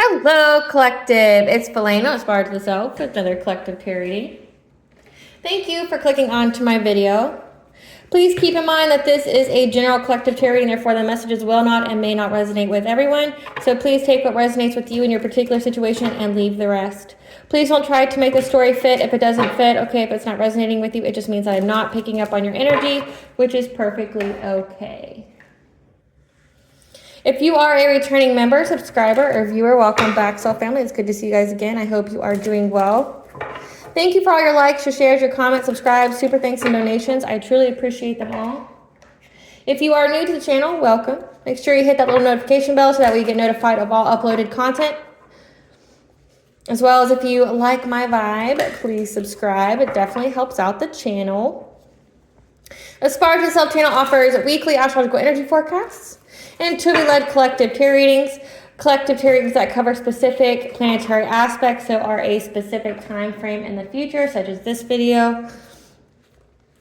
Hello, collective. It's Felena, Aspire to the Self, with another collective tarot reading. Thank you for clicking onto my video. Please keep in mind that this is a general collective tarot reading, therefore the messages will not and may not resonate with everyone. So please take what resonates with you in your particular situation and leave the rest. Please don't try to make the story fit if it doesn't fit. Okay, if it's not resonating with you, it just means that I'm not picking up on your energy, which is perfectly okay. If you are a returning member, subscriber, or viewer, welcome back, Soul Family. It's good to see you guys again. I hope you are doing well. Thank you for all your likes, your shares, your comments, subscribes, super thanks, and donations. I truly appreciate them all. If you are new to the channel, welcome. Make sure you hit that little notification bell so that way you get notified of all uploaded content. As well as if you like my vibe, please subscribe. It definitely helps out the channel. Aspire to the Self channel offers weekly astrological energy forecasts and intuitively-led collective tarot readings. Collective tarot readings that cover specific planetary aspects, so are a specific time frame in the future, such as this video,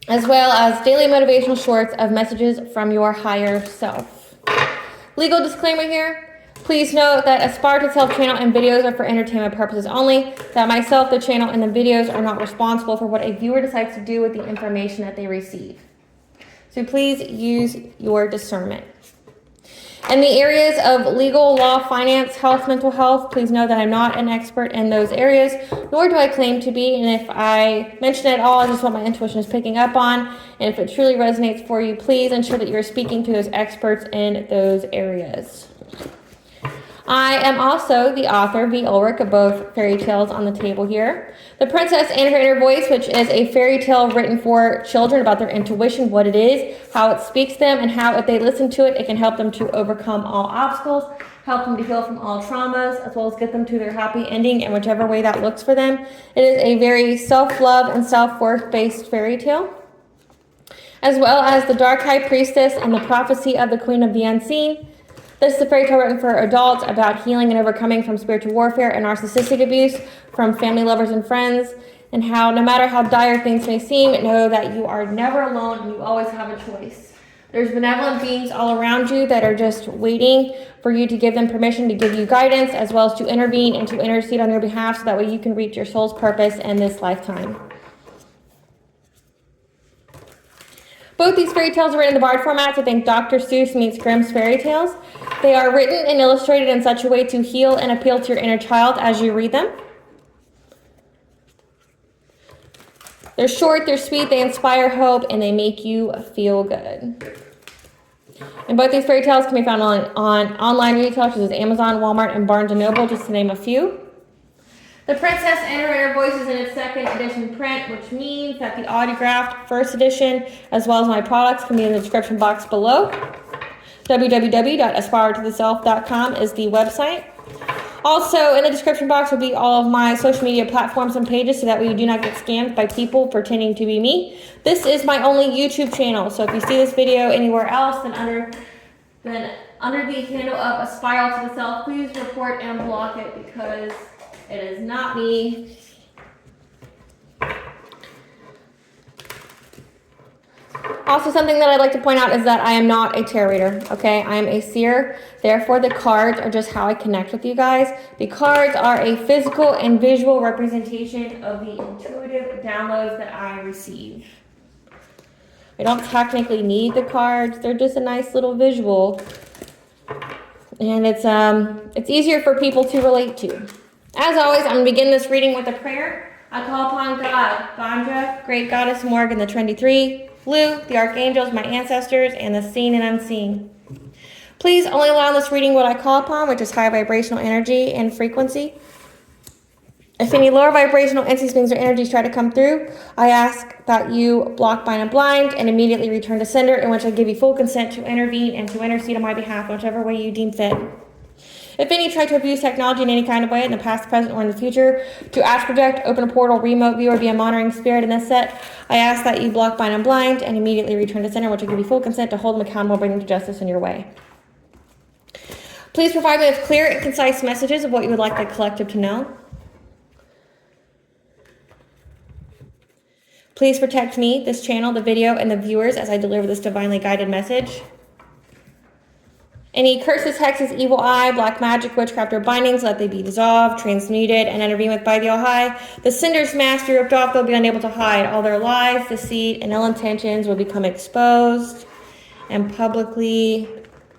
as well as daily motivational shorts of messages from your higher self. Legal disclaimer here. Please note that Aspire to Self channel and videos are for entertainment purposes only, that myself, the channel, and the videos are not responsible for what a viewer decides to do with the information that they receive. So please use your discernment. In the areas of legal, law, finance, health, mental health, please know that I'm not an expert in those areas, nor do I claim to be. And if I mention it at all, it's just what my intuition is picking up on. And if it truly resonates for you, please ensure that you're speaking to those experts in those areas. I am also the author, V. Ulrich, of both fairy tales on the table here. The Princess and Her Inner Voice, which is a fairy tale written for children about their intuition, what it is, how it speaks to them, and how if they listen to it, it can help them to overcome all obstacles, help them to heal from all traumas, as well as get them to their happy ending in whichever way that looks for them. It is a very self-love and self-worth based fairy tale, as well as The Dark High Priestess and the Prophecy of the Queen of the Unseen. This is a fairy tale written for adults about healing and overcoming from spiritual warfare and narcissistic abuse from family, lovers, and friends, and how no matter how dire things may seem, know that you are never alone and you always have a choice. There's benevolent beings all around you that are just waiting for you to give them permission to give you guidance, as well as to intervene and to intercede on your behalf so that way you can reach your soul's purpose in this lifetime. Both these fairy tales are written in the Bard format, so think Dr. Seuss meets Grimm's fairy tales. They are written and illustrated in such a way to heal and appeal to your inner child as you read them. They're short, they're sweet, they inspire hope, and they make you feel good. And both these fairy tales can be found on online retailers such as Amazon, Walmart, and Barnes & Noble, just to name a few. The Princess and Her Inner Voice is in its second edition print, which means that the autographed first edition, as well as my products, can be in the description box below. www.aspiretotheself.com is the website. Also, in the description box will be all of my social media platforms and pages so that way you do not get scammed by people pretending to be me. This is my only YouTube channel, so if you see this video anywhere else, then under the handle of Aspire to the Self, please report and block it because it is not me. Also, something that I'd like to point out is that I am not a tarot reader, okay? I am a seer. Therefore, the cards are just how I connect with you guys. The cards are a physical and visual representation of the intuitive downloads that I receive. I don't technically need the cards. They're just a nice little visual. And it's easier for people to relate to. As always, I'm going to begin this reading with a prayer. I call upon God, Ganja, Great Goddess Morgan, the Trinity Three, Blue, the Archangels, my ancestors, and the seen and unseen. Please only allow in this reading what I call upon, which is high vibrational energy and frequency. If any lower vibrational entities, beings, or energies try to come through, I ask that you block, bind, and blind, and immediately return to sender, in which I give you full consent to intervene and to intercede on my behalf, whichever way you deem fit. If any try to abuse technology in any kind of way in the past, present, or in the future, to ask, project, open a portal, remote view, or be a monitoring spirit in this set, I ask that you block, bind, and blind, and immediately return to center, which will give you full consent to hold them accountable, bring them to justice in your way. Please provide me with clear and concise messages of what you would like the collective to know. Please protect me, this channel, the video, and the viewers as I deliver this divinely guided message. Any curses, hexes, evil eye, black magic, witchcraft, or bindings, let they be dissolved, transmuted, and intervened with by the All-High. The cinder's mask be ripped off. They'll be unable to hide. All their lies, deceit, and ill intentions will become exposed and publicly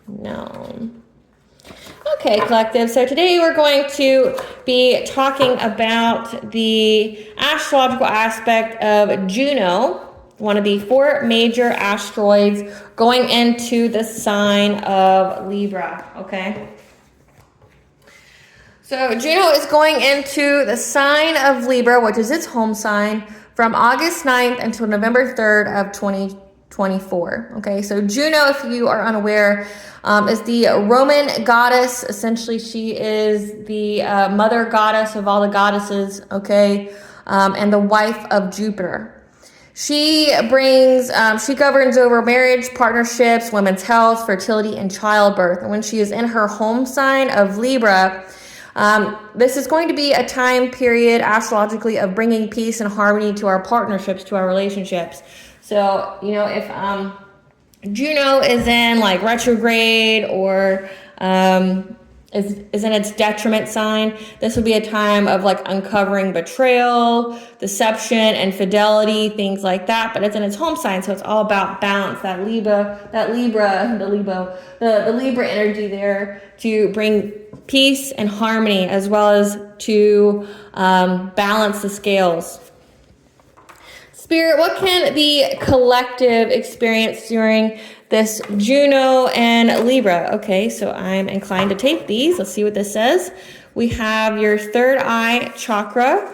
known. Okay, collective. So today we're going to be talking about the astrological aspect of Juno, one of the 4 major asteroids going into the sign of Libra, okay? So Juno is going into the sign of Libra, which is its home sign, from August 9th until November 3rd of 2024, okay? So Juno, if you are unaware, is the Roman goddess. Essentially, she is the mother goddess of all the goddesses, okay? And the wife of Jupiter. She governs over marriage, partnerships, women's health, fertility, and childbirth. And when she is in her home sign of Libra, this is going to be a time period astrologically of bringing peace and harmony to our partnerships, to our relationships. So, you know, if Juno is in like retrograde or is in its detriment sign, this would be a time of like uncovering betrayal, deception, infidelity, things like that. But it's in its home sign, so it's all about balance. The Libra energy there to bring peace and harmony, as well as to balance the scales. Spirit, what can the collective experience during this Juno and Libra? Okay, so I'm inclined to take these. Let's see what this says. We have your third eye chakra,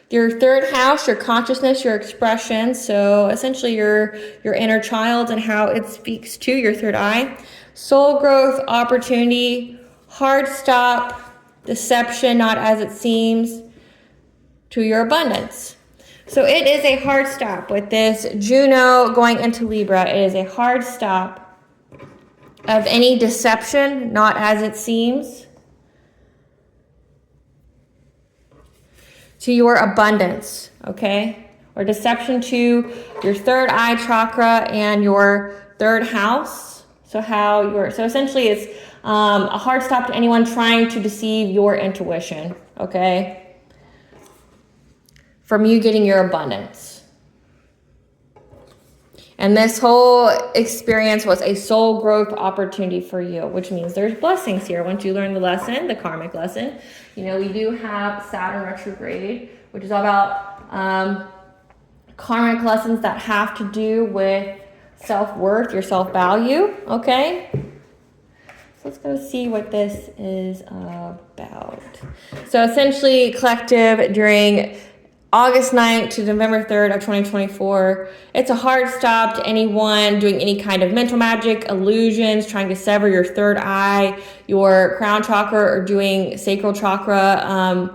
your third house, your consciousness, your expression. So essentially your inner child and how it speaks to your third eye. Soul growth, opportunity, hard stop, deception, not as it seems, to your abundance. So it is a hard stop with this Juno going into Libra. It is a hard stop of any deception, not as it seems, to your abundance, okay? Or deception to your third eye chakra and your third house. So essentially it's a hard stop to anyone trying to deceive your intuition, okay? From you getting your abundance. And this whole experience was a soul growth opportunity for you, which means there's blessings here. Once you learn the lesson, the karmic lesson, you know, we do have Saturn retrograde, which is all about karmic lessons that have to do with self-worth, your self-value, okay? So let's go see what this is about. So essentially, collective, during August 9th to November 3rd of 2024, it's a hard stop to anyone doing any kind of mental magic, illusions, trying to sever your third eye, your crown chakra, or doing sacral chakra,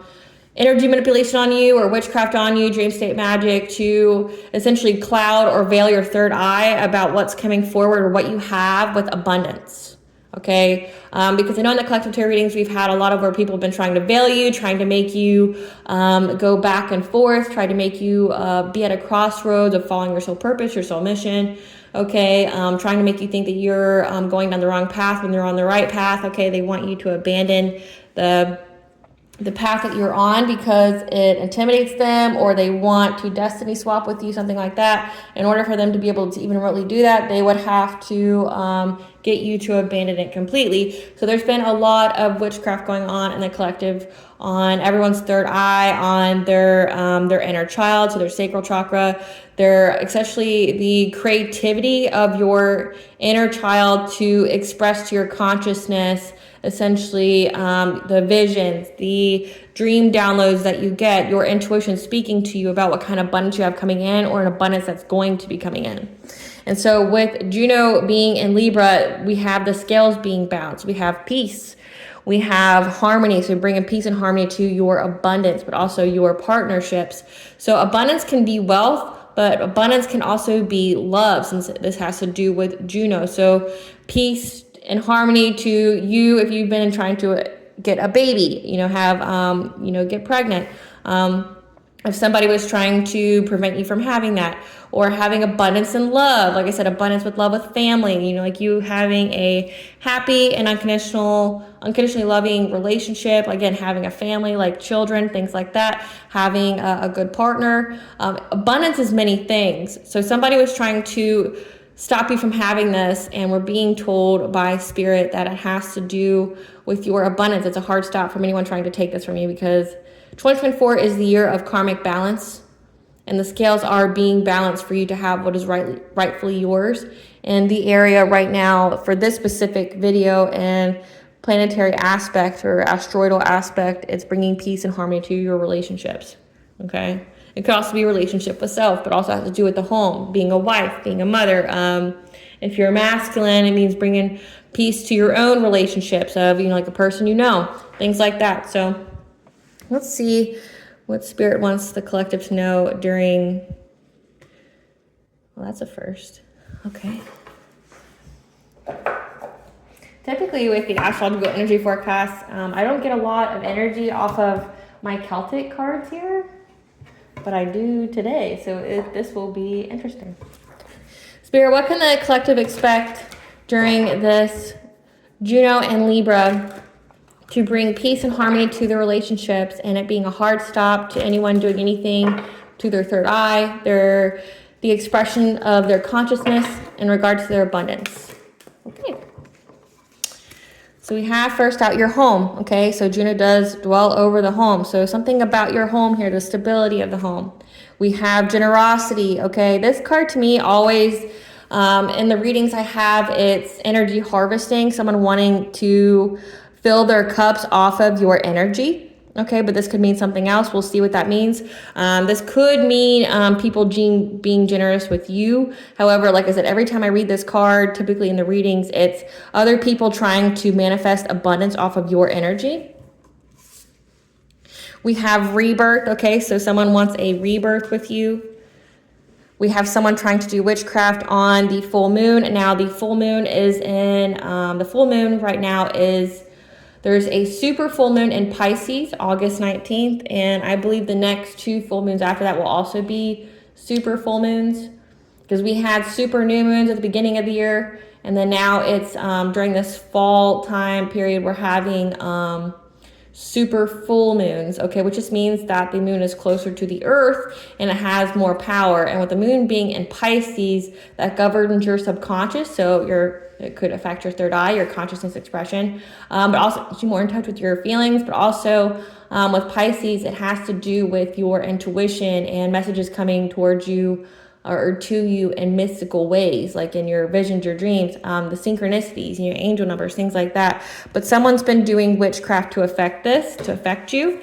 energy manipulation on you or witchcraft on you, dream state magic, to essentially cloud or veil your third eye about what's coming forward or what you have with abundance. Okay, because I know in the collective tarot readings we've had a lot of where people have been trying to veil you, trying to make you go back and forth, try to make you be at a crossroads of following your soul purpose, your soul mission. Okay, trying to make you think that you're going down the wrong path when you're on the right path. Okay, they want you to abandon the path that you're on because it intimidates them, or they want to destiny swap with you, something like that. In order for them to be able to even remotely do that, they would have to get you to abandon it completely. So there's been a lot of witchcraft going on in the collective on everyone's third eye, on their inner child, so their sacral chakra, especially the creativity of your inner child to express to your consciousness, essentially the visions, the dream downloads that you get, your intuition speaking to you about what kind of abundance you have coming in, or an abundance that's going to be coming in. And so with Juno being in Libra, we have the scales being balanced. We have peace. We have harmony. So bringing peace and harmony to your abundance, but also your partnerships. So abundance can be wealth, but abundance can also be love, since this has to do with Juno. So peace and harmony to you if you've been trying to get a baby, have, get pregnant. if somebody was trying to prevent you from having that, or having abundance in love, like I said, abundance with love with family, like you having a happy and unconditionally loving relationship, again, having a family, like children, things like that, having a good partner. Abundance is many things. So somebody was trying to stop you from having this, and we're being told by spirit that it has to do with your abundance. It's a hard stop from anyone trying to take this from you, because 2024 is the year of karmic balance, and the scales are being balanced for you to have what is rightfully yours. And the area right now for this specific video and planetary aspect or asteroidal aspect, it's bringing peace and harmony to your relationships. Okay. It could also be a relationship with self, but also has to do with the home, being a wife, being a mother. If you're masculine, it means bringing peace to your own relationships of, like a person, things like that. So let's see what spirit wants the collective to know during, well, that's a first. Okay. Typically with the astrological energy forecast, I don't get a lot of energy off of my Celtic cards here, but I do today, so this will be interesting. Spirit, what can the collective expect during this Juno and Libra to bring peace and harmony to their relationships, and it being a hard stop to anyone doing anything to their third eye, the expression of their consciousness in regards to their abundance? Okay. So we have first out your home, okay? So Juno does dwell over the home. So something about your home here, the stability of the home. We have generosity, okay? This card to me always, in the readings I have, it's energy harvesting, someone wanting to fill their cups off of your energy. Okay, but this could mean something else. We'll see what that means. This could mean people being generous with you. However, like I said, every time I read this card, typically in the readings, it's other people trying to manifest abundance off of your energy. We have rebirth. Okay, so someone wants a rebirth with you. We have someone trying to do witchcraft on the full moon. Now, the full moon is in, the full moon right now is, there's a super full moon in Pisces, August 19th, and I believe the next two full moons after that will also be super full moons, because we had super new moons at the beginning of the year, and then now it's during this fall time period, we're having super full moons, okay, which just means that the moon is closer to the earth and it has more power. And with the moon being in Pisces, that governs your subconscious, so it could affect your third eye, your consciousness expression, but also get you more in touch with your feelings. But also with Pisces, it has to do with your intuition and messages coming towards you or to you in mystical ways, like in your visions, your dreams, the synchronicities, your angel numbers, things like that. But someone's been doing witchcraft to affect you,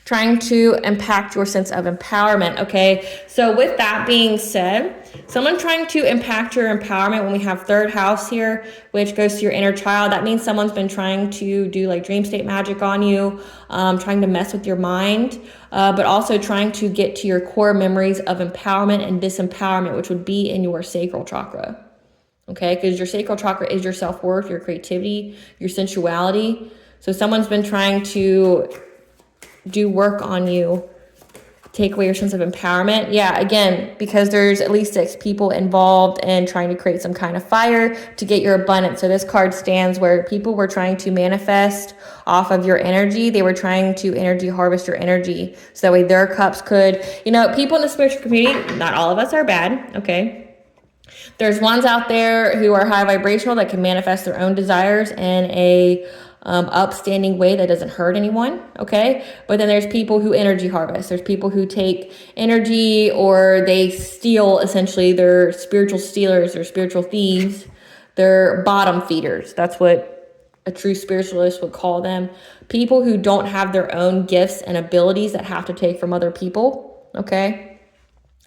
trying to impact your sense of empowerment, okay? So with that being said, someone trying to impact your empowerment, when we have third house here, which goes to your inner child, that means someone's been trying to do like dream state magic on you, trying to mess with your mind, but also trying to get to your core memories of empowerment and disempowerment, which would be in your sacral chakra, okay? Because your sacral chakra is your self-worth, your creativity, your sensuality. So someone's been trying to do work on you, take away your sense of empowerment. Yeah, again, because there's at least 6 people involved in trying to create some kind of fire to get your abundance. So this card stands where people were trying to manifest off of your energy. They were trying to energy harvest your energy, so that way their cups could, people in the spiritual community, not all of us are bad, okay? There's ones out there who are high vibrational that can manifest their own desires in a upstanding way that doesn't hurt anyone, okay? But then there's people who energy harvest. There's people who take energy, or they steal, essentially. They're spiritual stealers, or spiritual thieves. They're bottom feeders. That's what a true spiritualist would call them. People who don't have their own gifts and abilities that have to take from other people, okay?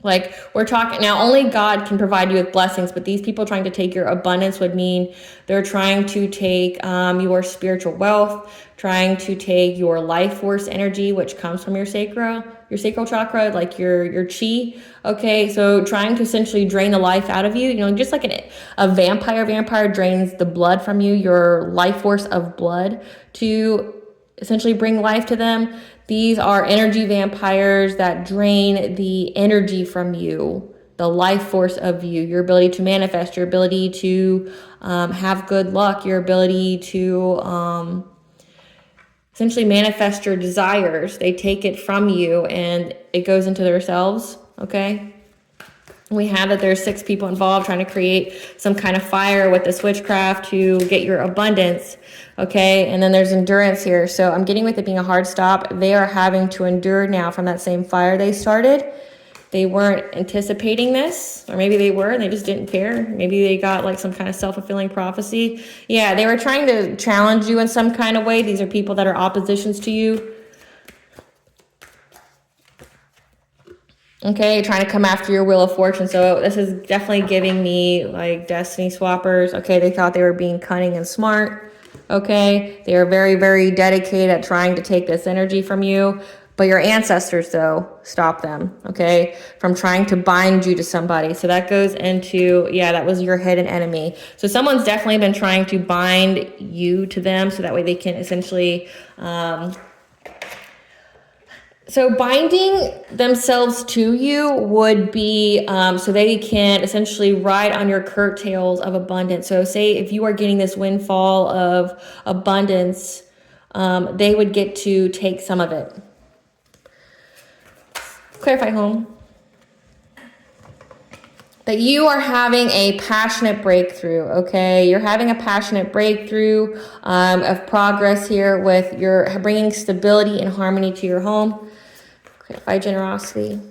Like, we're talking now, only God can provide you with blessings, but these people trying to take your abundance would mean they're trying to take your spiritual wealth, trying to take your life force energy, which comes from your sacral chakra, like your chi. Okay, so trying to essentially drain the life out of you, just like a vampire drains the blood from you, your life force of blood, to essentially bring life to them. These are energy vampires that drain the energy from you, the life force of you, your ability to manifest, your ability to have good luck, your ability to essentially manifest your desires. They take it from you and it goes into themselves, okay? We have that there's 6 people involved trying to create some kind of fire with this witchcraft to get your abundance, okay? And then there's endurance here. So I'm getting with it being a hard stop. They are having to endure now from that same fire they started. They weren't anticipating this, or maybe they were and they just didn't care. Maybe they got like some kind of self-fulfilling prophecy. Yeah, they were trying to challenge you in some kind of way. These are people that are oppositions to you. Okay, trying to come after your wheel of fortune. So this is definitely giving me like destiny swappers. Okay, they thought they were being cunning and smart. Okay, they are very, very dedicated at trying to take this energy from you. But your ancestors, though, stop them, okay, from trying to bind you to somebody. So that goes into, yeah, that was your hidden enemy. So someone's definitely been trying to bind you to them so that way they can essentially... So binding themselves to you would be so they can essentially ride on your curtails of abundance. So say if you are getting this windfall of abundance, they would get to take some of it. Clarify, home. That you are having a passionate breakthrough, okay? You're having a passionate breakthrough of progress here with your bringing stability and harmony to your home. Clarify generosity.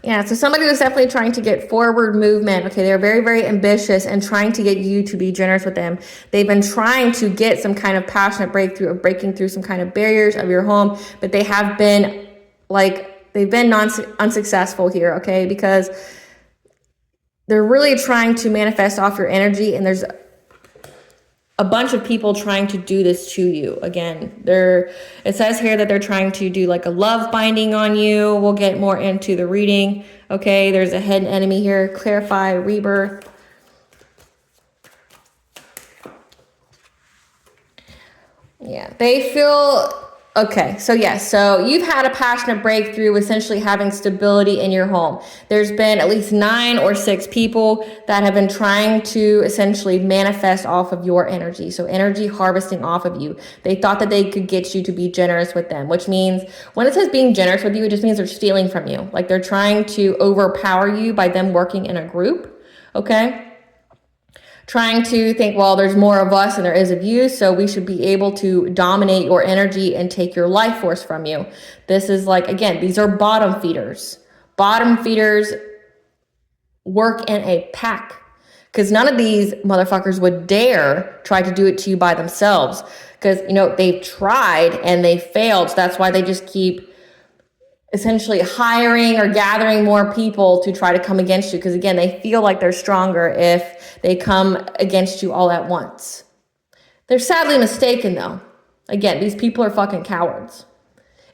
Yeah, so somebody was definitely trying to get forward movement. Okay, they're very, very ambitious and trying to get you to be generous with them. They've been trying to get some kind of passionate breakthrough of breaking through some kind of barriers of your home, but they have been unsuccessful here, okay? Because they're really trying to manifest off your energy, and there's a bunch of people trying to do this to you. Again, it says here that they're trying to do like a love binding on you. We'll get more into the reading. Okay, there's a hidden enemy here. Clarify, rebirth. Yeah, they feel... Okay, so yes, so you've had a passionate breakthrough, essentially having stability in your home. There's been at least 9 or 6 people that have been trying to essentially manifest off of your energy. So energy harvesting off of you. They thought that they could get you to be generous with them, which means when it says being generous with you, it just means they're stealing from you. Like they're trying to overpower you by them working in a group, okay? Trying to think, well, there's more of us than there is of you, so we should be able to dominate your energy and take your life force from you. This is like, again, these are bottom feeders. Bottom feeders work in a pack because none of these motherfuckers would dare try to do it to you by themselves because, you know, they've tried and they failed. So that's why they just keep essentially hiring or gathering more people to try to come against you. Because again, they feel like they're stronger if they come against you all at once. They're sadly mistaken though. Again, these people are fucking cowards.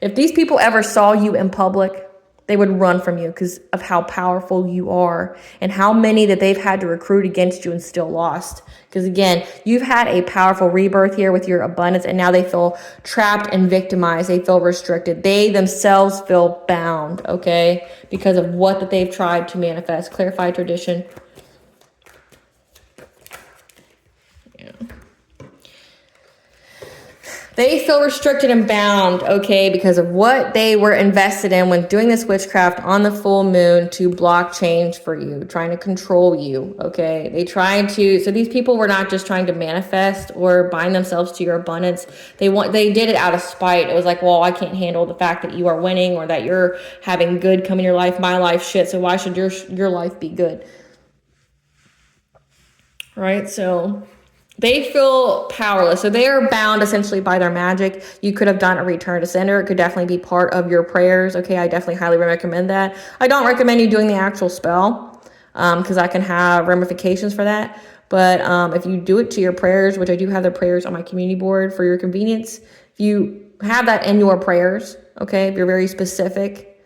If these people ever saw you in public, they would run from you because of how powerful you are and how many that they've had to recruit against you and still lost. Because again, you've had a powerful rebirth here with your abundance, and now they feel trapped and victimized. They feel restricted. They themselves feel bound, okay, because of what that they've tried to manifest. Clarify tradition. They feel restricted and bound, okay, because of what they were invested in when doing this witchcraft on the full moon to block change for you, trying to control you, okay? They tried to, so these people were not just trying to manifest or bind themselves to your abundance. They did it out of spite. It was like, well, I can't handle the fact that you are winning or that you're having good come in your life. My life shit, so why should your life be good? Right, so... they feel powerless. So they are bound essentially by their magic. You could have done a return to sender. It could definitely be part of your prayers. Okay, I definitely highly recommend that. I don't recommend you doing the actual spell because that can have ramifications for that. But if you do it to your prayers, which I do have the prayers on my community board for your convenience, if you have that in your prayers, okay, if you're very specific,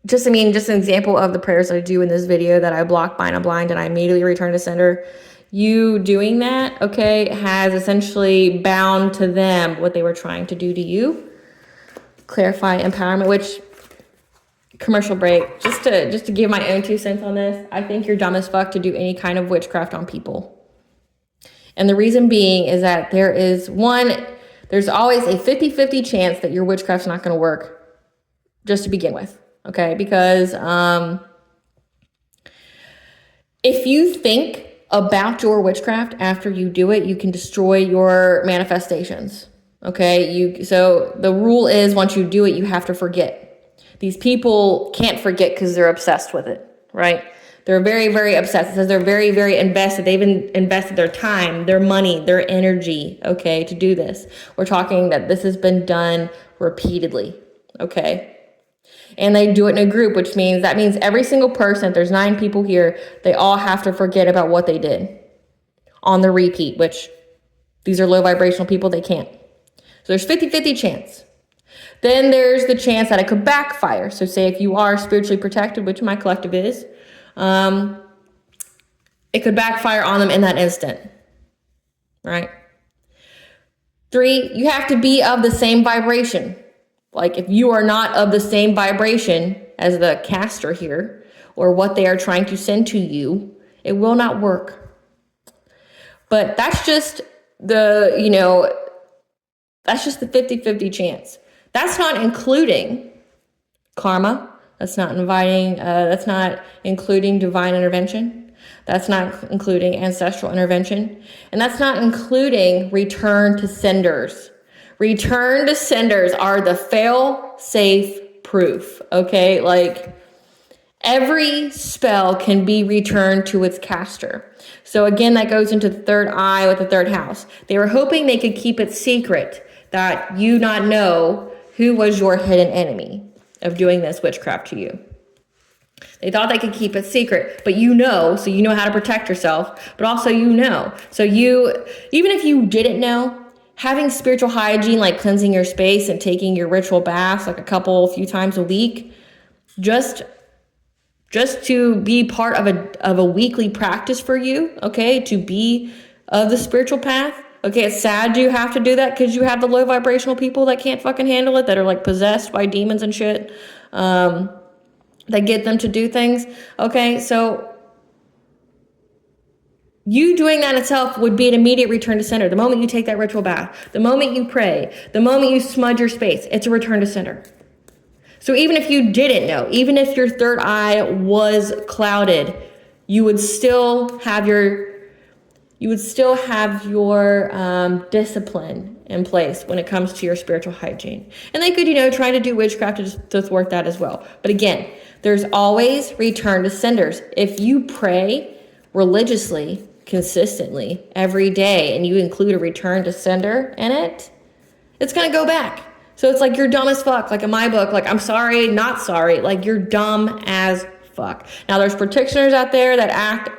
just an example of the prayers I do in this video that I block, bind, and blind, and I immediately return to sender. You doing that, okay, has essentially bound to them what they were trying to do to you. Clarify empowerment, which, commercial break, just to give my own 2 cents on this, I think you're dumb as fuck to do any kind of witchcraft on people. And the reason being is that there's always a 50-50 chance that your witchcraft's not going to work, just to begin with, okay? Because if you think about your witchcraft after you do it, you can destroy your manifestations, okay? So the rule is, once you do it, you have to forget. These people can't forget because they're obsessed with it, right? They're very, very obsessed. It says they're very, very invested. They've invested their time, their money, their energy, okay, to do this. We're talking that this has been done repeatedly, okay? And they do it in a group, which means every single person, there's 9 people here, they all have to forget about what they did on the repeat, which these are low vibrational people, they can't. So there's 50-50 chance. Then there's the chance that it could backfire. So say if you are spiritually protected, which my collective is, it could backfire on them in that instant, right? 3, you have to be of the same vibration. Like if you are not of the same vibration as the caster here, or what they are trying to send to you, it will not work. But that's just the 50-50 chance. That's not including karma. That's not including divine intervention. That's not including ancestral intervention. And that's not including return to senders. Return to senders are the fail-safe proof, okay? Like, every spell can be returned to its caster. So again, that goes into the 3rd eye with the 3rd house. They were hoping they could keep it secret, that you not know who was your hidden enemy of doing this witchcraft to you. They thought they could keep it secret, but so you know how to protect yourself, but also So even if you didn't know, having spiritual hygiene, like cleansing your space and taking your ritual baths like a few times a week, just to be part of a weekly practice for you, okay, to be of the spiritual path. Okay, it's sad you have to do that because you have the low vibrational people that can't fucking handle it, that are like possessed by demons and shit, that get them to do things. Okay, so you doing that itself would be an immediate return to sender. The moment you take that ritual bath, the moment you pray, the moment you smudge your space, it's a return to sender. So even if you didn't know, even if your 3rd eye was clouded, you would still have your discipline in place when it comes to your spiritual hygiene. And they could, try to do witchcraft to thwart that as well. But again, there's always return to senders. If you pray religiously, consistently, every day, and you include a return to sender in it, it's going to go back. So it's like you're dumb as fuck. Like in my book, like I'm sorry, not sorry. Like you're dumb as fuck. Now there's practitioners out there that act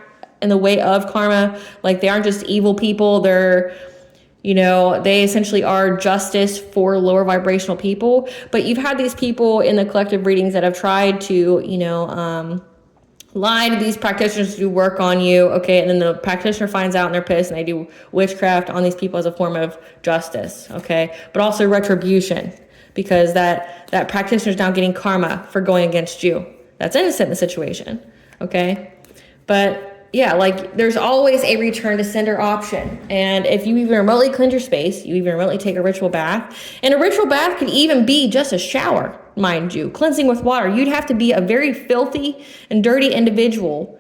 in the way of karma. Like they aren't just evil people. They're, they essentially are justice for lower vibrational people. But you've had these people in the collective readings that have tried to, lie to these practitioners to do work on you, okay, and then the practitioner finds out and they're pissed and they do witchcraft on these people as a form of justice, okay, but also retribution, because that practitioner's now getting karma for going against you. That's innocent in the situation, okay, but yeah, like there's always a return to sender option. And if you even remotely cleanse your space, you even remotely take a ritual bath, and a ritual bath could even be just a shower, mind you, cleansing with water. You'd have to be a very filthy and dirty individual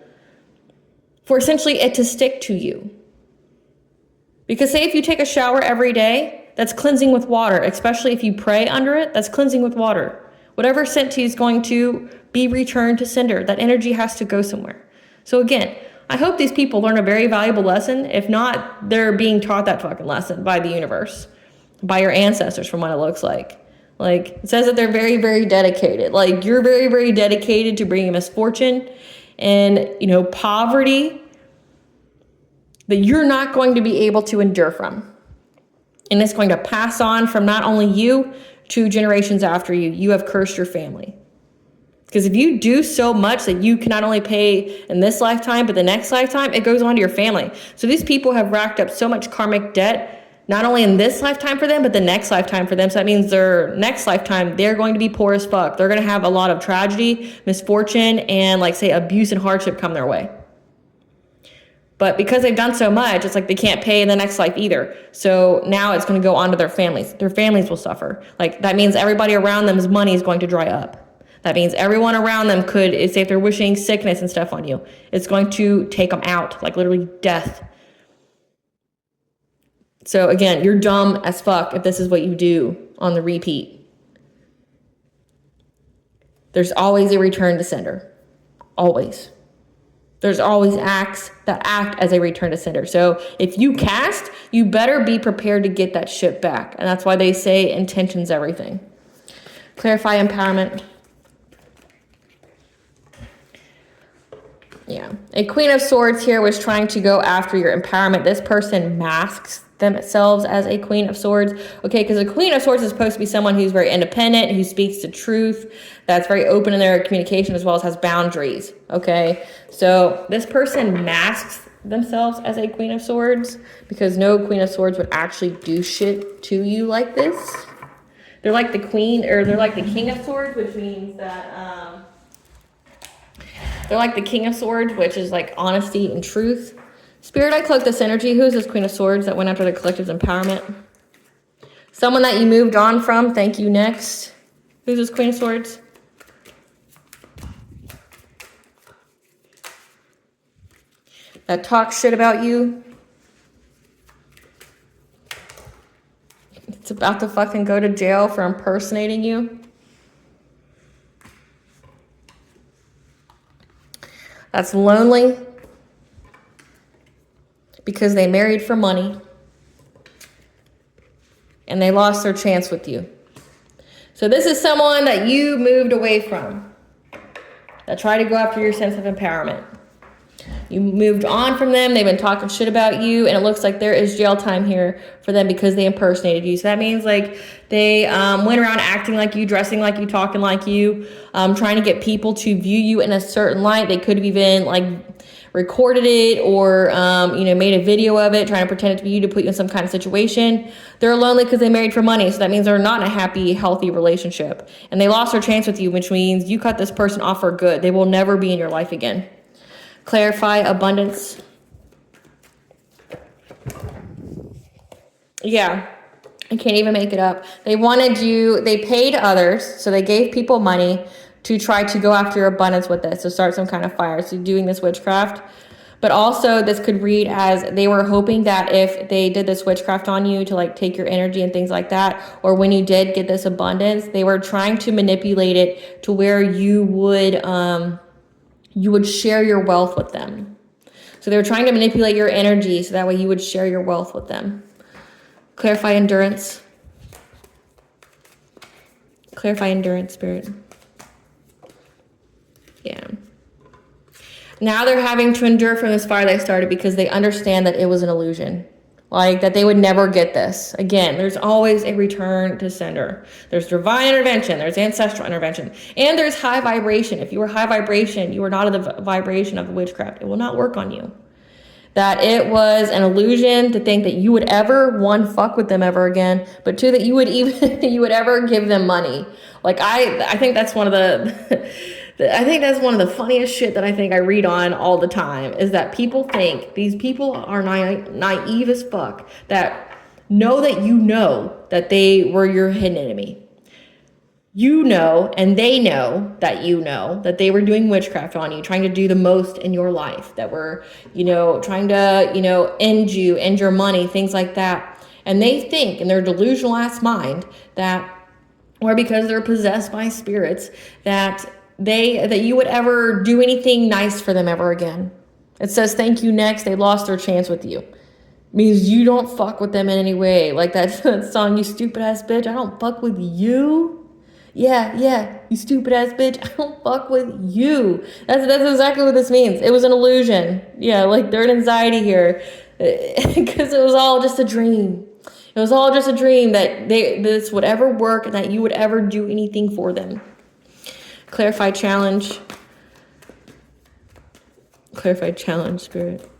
for essentially it to stick to you. Because say if you take a shower every day, that's cleansing with water, especially if you pray under it, that's cleansing with water. Whatever sent to you is going to be returned to sender. That energy has to go somewhere. So again, I hope these people learn a very valuable lesson. If not, they're being taught that fucking lesson by the universe, by your ancestors, from what it looks like. Like, it says that they're very, very dedicated. Like, you're very, very dedicated to bringing misfortune and, poverty that you're not going to be able to endure from. And it's going to pass on from not only you to generations after you. You have cursed your family. Because if you do so much that you can not only pay in this lifetime, but the next lifetime, it goes on to your family. So these people have racked up so much karmic debt, not only in this lifetime for them, but the next lifetime for them. So that means their next lifetime, they're going to be poor as fuck. They're going to have a lot of tragedy, misfortune, and like say abuse and hardship come their way. But because they've done so much, it's like they can't pay in the next life either. So now it's going to go on to their families. Their families will suffer. Like that means everybody around them's money is going to dry up. That means everyone around them could, say if they're wishing sickness and stuff on you, it's going to take them out, like literally death. So again, you're dumb as fuck if this is what you do on the repeat. There's always a return to sender. Always. There's always acts that act as a return to sender. So if you cast, you better be prepared to get that shit back. And that's why they say intention's everything. Clarify empowerment. Yeah. A Queen of Swords here was trying to go after your empowerment. This person masks themselves as a Queen of Swords. Okay, because a Queen of Swords is supposed to be someone who's very independent, who speaks the truth, that's very open in their communication, as well as has boundaries. Okay, so this person masks themselves as a Queen of Swords because no Queen of Swords would actually do shit to you like this. They're like the Queen, or they're like the King of Swords, which means that they're like the King of Swords, which is like honesty and truth. Spirit, I cloak this energy. Who's this Queen of Swords that went after the collective's empowerment? Someone that you moved on from. Thank you. Next. Who's this Queen of Swords? That talks shit about you. It's about to fucking go to jail for impersonating you. That's lonely. Because they married for money and they lost their chance with you. So this is someone that you moved away from, that tried to go after your sense of empowerment. You moved on from them. They've been talking shit about you, and it looks like there is jail time here for them because they impersonated you. So that means like they went around acting like you, dressing like you, talking like you, trying to get people to view you in a certain light. They could have even like recorded it or, made a video of it, trying to pretend it to be you to put you in some kind of situation. They're lonely because they married for money. So that means they're not in a happy, healthy relationship. And they lost their chance with you, which means you cut this person off for good. They will never be in your life again. Clarify abundance. Yeah, I can't even make it up. They wanted you, they paid others. So they gave people money to try to go after your abundance with this, to start some kind of fire. So doing this witchcraft. But also this could read as they were hoping that if they did this witchcraft on you to like take your energy and things like that, or when you did get this abundance, they were trying to manipulate it to where you would share your wealth with them. So they were trying to manipulate your energy so that way you would share your wealth with them. Clarify endurance. Clarify endurance, Spirit. Yeah. Now they're having to endure from this fire they started because they understand that it was an illusion. Like that they would never get this. Again, there's always a return to sender. There's divine intervention. There's ancestral intervention. And there's high vibration. If you are high vibration, you are not of the vibration of witchcraft. It will not work on you. That it was an illusion to think that you would ever, one, fuck with them ever again, but two, that you would ever give them money. Like I think that's one of the funniest shit that I think I read on all the time is that people think these people are naive as fuck that know that they were your hidden enemy. You know, and they know that they were doing witchcraft on you, trying to do the most in your life, that were, trying to, end you, end your money, things like that. And they think in their delusional ass mind that, or because they're possessed by spirits, that you would ever do anything nice for them ever again. It says, thank you next. They lost their chance with you. Means you don't fuck with them in any way. Like that song, you stupid ass bitch. I don't fuck with you. Yeah, you stupid ass bitch. I don't fuck with you. That's exactly what this means. It was an illusion. Yeah, like they're in anxiety here because it was all just a dream. It was all just a dream that this would ever work and that you would ever do anything for them. Clarify challenge. Clarify challenge, Spirit.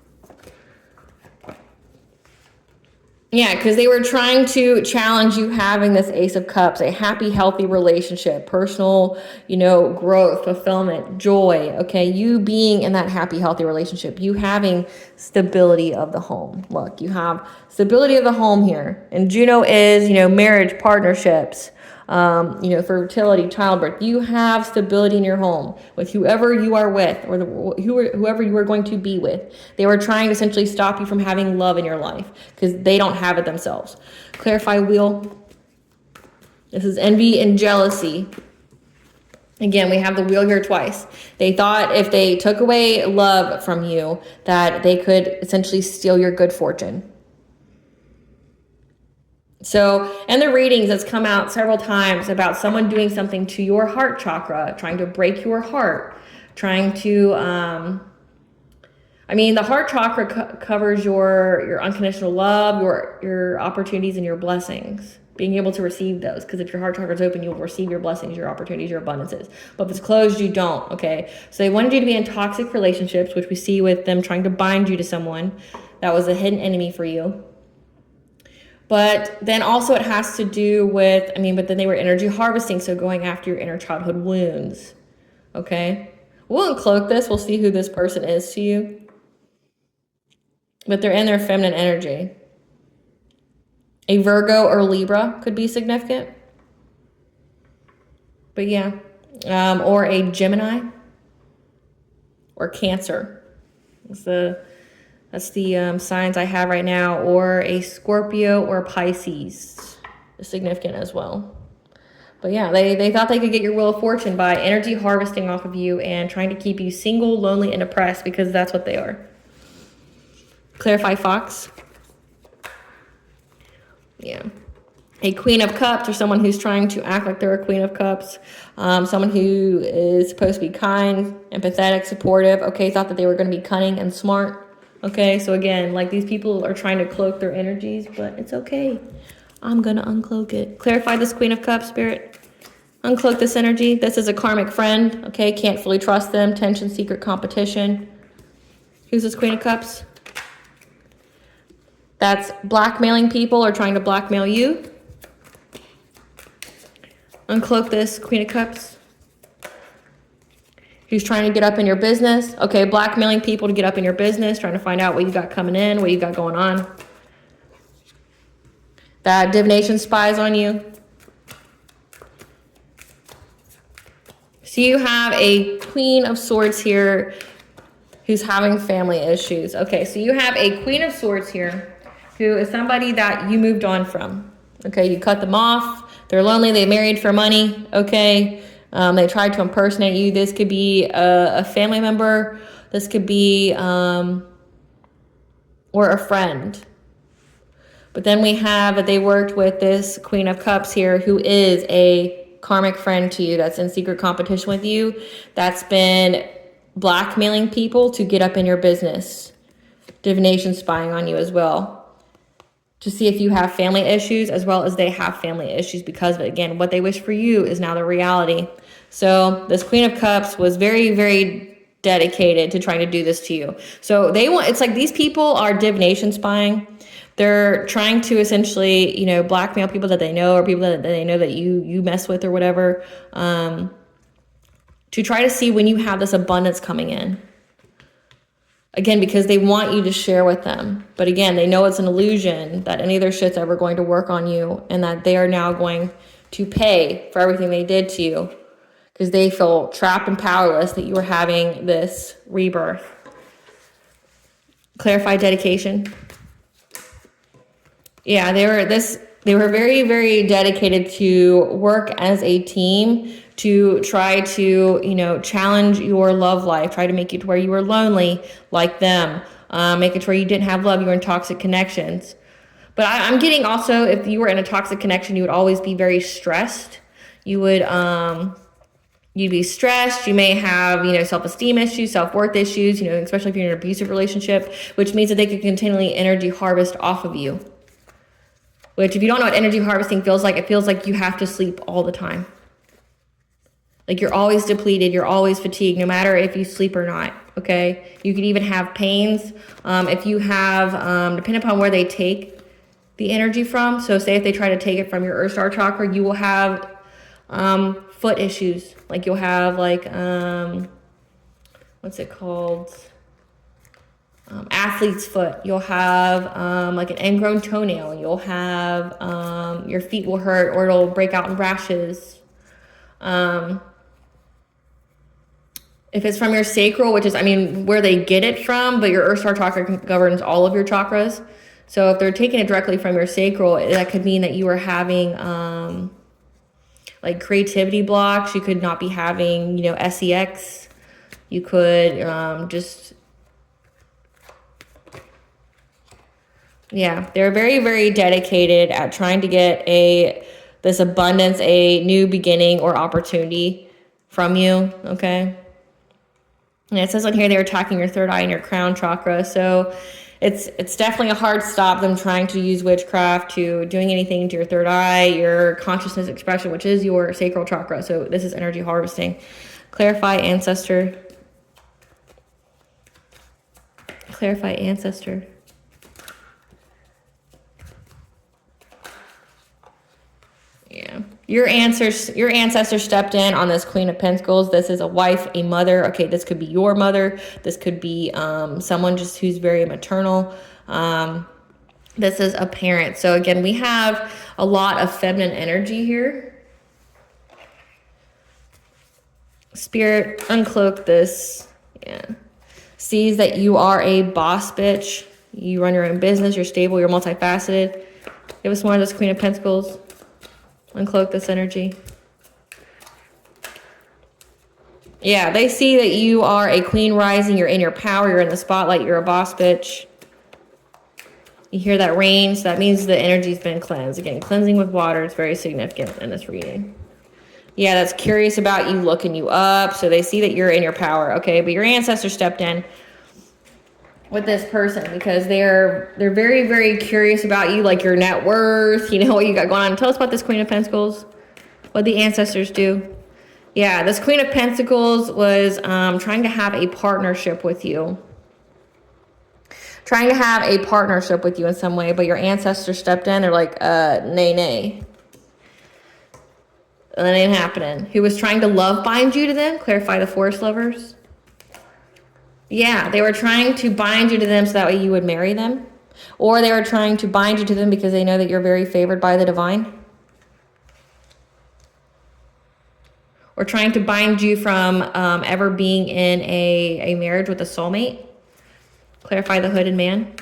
Yeah, because they were trying to challenge you having this Ace of Cups, a happy, healthy relationship, personal, growth, fulfillment, joy. Okay, you being in that happy, healthy relationship, you having stability of the home. Look, you have stability of the home here. And Juno is, marriage, partnerships, fertility, childbirth. You have stability in your home with whoever you are with, or whoever you are going to be with. They were trying to essentially stop you from having love in your life because they don't have it themselves. Clarify wheel. This is envy and jealousy. Again, we have the wheel here twice. They thought if they took away love from you, that they could essentially steal your good fortune. So in the readings, it's come out several times about someone doing something to your heart chakra, trying to break your heart, trying to, the heart chakra covers your unconditional love, your opportunities and your blessings, being able to receive those. Because if your heart chakra is open, you'll receive your blessings, your opportunities, your abundances. But if it's closed, you don't, okay? So they wanted you to be in toxic relationships, which we see with them trying to bind you to someone that was a hidden enemy for you. But then also it has to do with, but then they were energy harvesting, so going after your inner childhood wounds, okay? We'll uncloak this. We'll see who this person is to you. But they're in their feminine energy. A Virgo or Libra could be significant. But yeah, or a Gemini or Cancer. That's the signs I have right now, or a Scorpio or Pisces is significant as well. But yeah, they thought they could get your Wheel of Fortune by energy harvesting off of you and trying to keep you single, lonely, and depressed, because that's what they are. Clarify Fox. Yeah. A Queen of Cups, or someone who's trying to act like they're a Queen of Cups. Someone who is supposed to be kind, empathetic, supportive. Okay, thought that they were going to be cunning and smart. Okay, so again, like these people are trying to cloak their energies, but it's okay. I'm going to uncloak it. Clarify this Queen of Cups, Spirit. Uncloak this energy. This is a karmic friend. Okay, can't fully trust them. Tension, secret, competition. Who's this Queen of Cups? That's blackmailing people or trying to blackmail you. Uncloak this Queen of Cups. Who's trying to get up in your business. Okay, blackmailing people to get up in your business, trying to find out what you got coming in, what you got going on. That divination spies on you. So you have a Queen of Swords here who's having family issues. Okay, so you have a Queen of Swords here who is somebody that you moved on from. Okay, you cut them off. They're lonely. They married for money. Okay. They tried to impersonate you. This could be a family member. This could be, or a friend. But then we have that they worked with this Queen of Cups here, who is a karmic friend to you, that's in secret competition with you, that's been blackmailing people to get up in your business. Divination spying on you as well, to see if you have family issues as well as they have family issues, because, again, what they wish for you is now the reality. So this Queen of Cups was very, very dedicated to trying to do this to you. So it's like these people are divination spying. They're trying to essentially, blackmail people that they know, or people that they know that you mess with or whatever, to try to see when you have this abundance coming in. Again, because they want you to share with them. But again, they know it's an illusion that any of their shit's ever going to work on you, and that they are now going to pay for everything they did to you, because they feel trapped and powerless that you are having this rebirth. Clarify dedication. Yeah, they were very, very dedicated to work as a team to try to, challenge your love life, try to make it to where you were lonely like them, make it to where you didn't have love, you were in toxic connections. But I'm getting also, if you were in a toxic connection, you would always be very stressed. You would, you'd be stressed. You may have, self-esteem issues, self-worth issues, especially if you're in an abusive relationship, which means that they could continually energy harvest off of you. Which, if you don't know what energy harvesting feels like, it feels like you have to sleep all the time. Like you're always depleted, you're always fatigued, no matter if you sleep or not, okay? You could even have pains. If you have, depending upon where they take the energy from, so say if they try to take it from your Earth Star chakra, you will have foot issues. Like you'll have like, what's it called? Athlete's foot. You'll have like an ingrown toenail. You'll have your feet will hurt or it'll break out in rashes. If it's from your sacral, which is, I mean, where they get it from, but your Earth Star chakra governs all of your chakras. So if they're taking it directly from your sacral, that could mean that you are having like creativity blocks. You could not be having, you know, sex. You could yeah, they're very, very dedicated at trying to get this abundance, a new beginning or opportunity from you, okay? And it says on here they're attacking your third eye and your crown chakra. So it's definitely a hard stop, them trying to use witchcraft to doing anything to your third eye, your consciousness expression, which is your sacral chakra. So this is energy harvesting. Clarify ancestor. Clarify ancestor. Yeah. Your ancestor stepped in on this Queen of Pentacles. This is a wife, a mother. Okay, this could be your mother. This could be someone just who's very maternal. This is a parent. So again, we have a lot of feminine energy here. Spirit, uncloak this. Yeah. Sees that you are a boss bitch. You run your own business. You're stable. You're multifaceted. Give us more of this Queen of Pentacles. Uncloak this energy. Yeah, they see that you are a queen rising. You're in your power. You're in the spotlight. You're a boss bitch. You hear that rain, so that means the energy's been cleansed. Again, cleansing with water is very significant in this reading. Yeah, that's curious about you, looking you up. So they see that you're in your power, okay? But your ancestor stepped in with this person because they're very, very curious about you, like your net worth, you know, what you got going on. Tell us about this Queen of Pentacles, what the ancestors do. Yeah, this Queen of Pentacles was trying to have a partnership with you. Trying to have a partnership with you in some way, but your ancestors stepped in. They're like, nay. That ain't happening. Who was trying to love bind you to them? Clarify the forest lovers. Yeah, they were trying to bind you to them so that way you would marry them. Or they were trying to bind you to them because they know that you're very favored by the divine. Or trying to bind you from ever being in a marriage with a soulmate. Clarify the hooded man.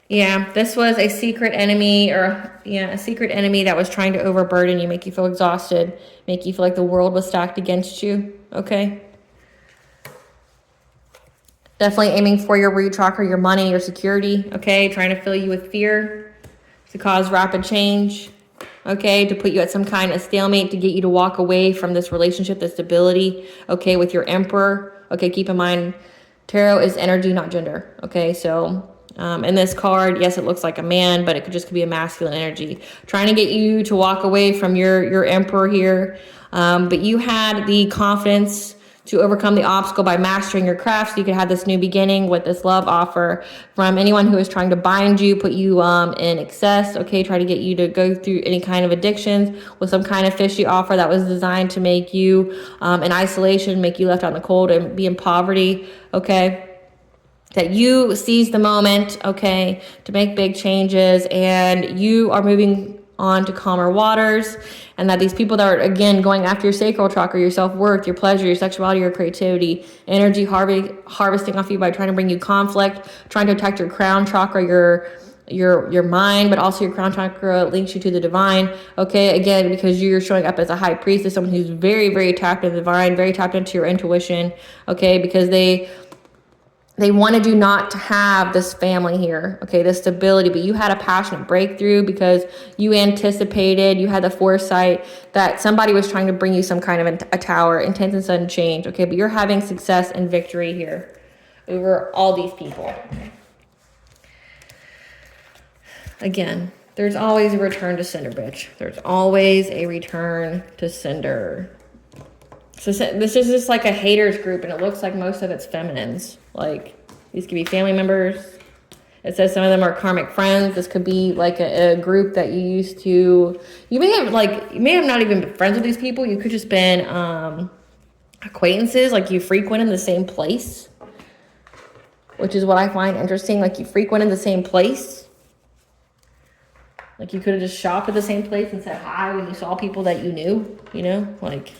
Yeah, this was a secret enemy, or a secret enemy that was trying to overburden you, make you feel exhausted, make you feel like the world was stacked against you, okay? Definitely aiming for your root chakra, your money, your security, okay? Trying to fill you with fear to cause rapid change, okay? To put you at some kind of stalemate, to get you to walk away from this relationship, this stability, okay, with your emperor. Okay, keep in mind, tarot is energy, not gender, okay? So in this card, yes, it looks like a man, but it could be a masculine energy. Trying to get you to walk away from your emperor here. But you had the confidence to overcome the obstacle by mastering your craft, so you could have this new beginning with this love offer from anyone who is trying to bind you, put you in excess, okay, try to get you to go through any kind of addictions with some kind of fishy offer that was designed to make you in isolation, make you left out in the cold and be in poverty, okay? That you seize the moment, okay, to make big changes, and you are moving on to calmer waters, and that these people that are, again, going after your sacral chakra, your self-worth, your pleasure, your sexuality, your creativity, energy harvesting off you by trying to bring you conflict, trying to attack your crown chakra, your mind, but also your crown chakra links you to the divine, okay, again, because you're showing up as a high priest, as someone who's very, very tapped into the divine, very tapped into your intuition, okay, because they wanted you not to have this family here, okay, this stability, but you had a passionate breakthrough because you anticipated, you had the foresight that somebody was trying to bring you some kind of a tower, intense and sudden change, okay, but you're having success and victory here over all these people. Again, There's always a return to sender, bitch. There's always a return to sender. So this is just like a haters group, and it looks like most of it's feminines. Like, these could be family members. It says some of them are karmic friends. This could be like a group that you used to, you may have not even been friends with these people. You could just been acquaintances, like you frequent in the same place, which is what I find interesting. Like, you frequent in the same place. Like, you could have just shopped at the same place and said hi when you saw people that you knew, you know, like,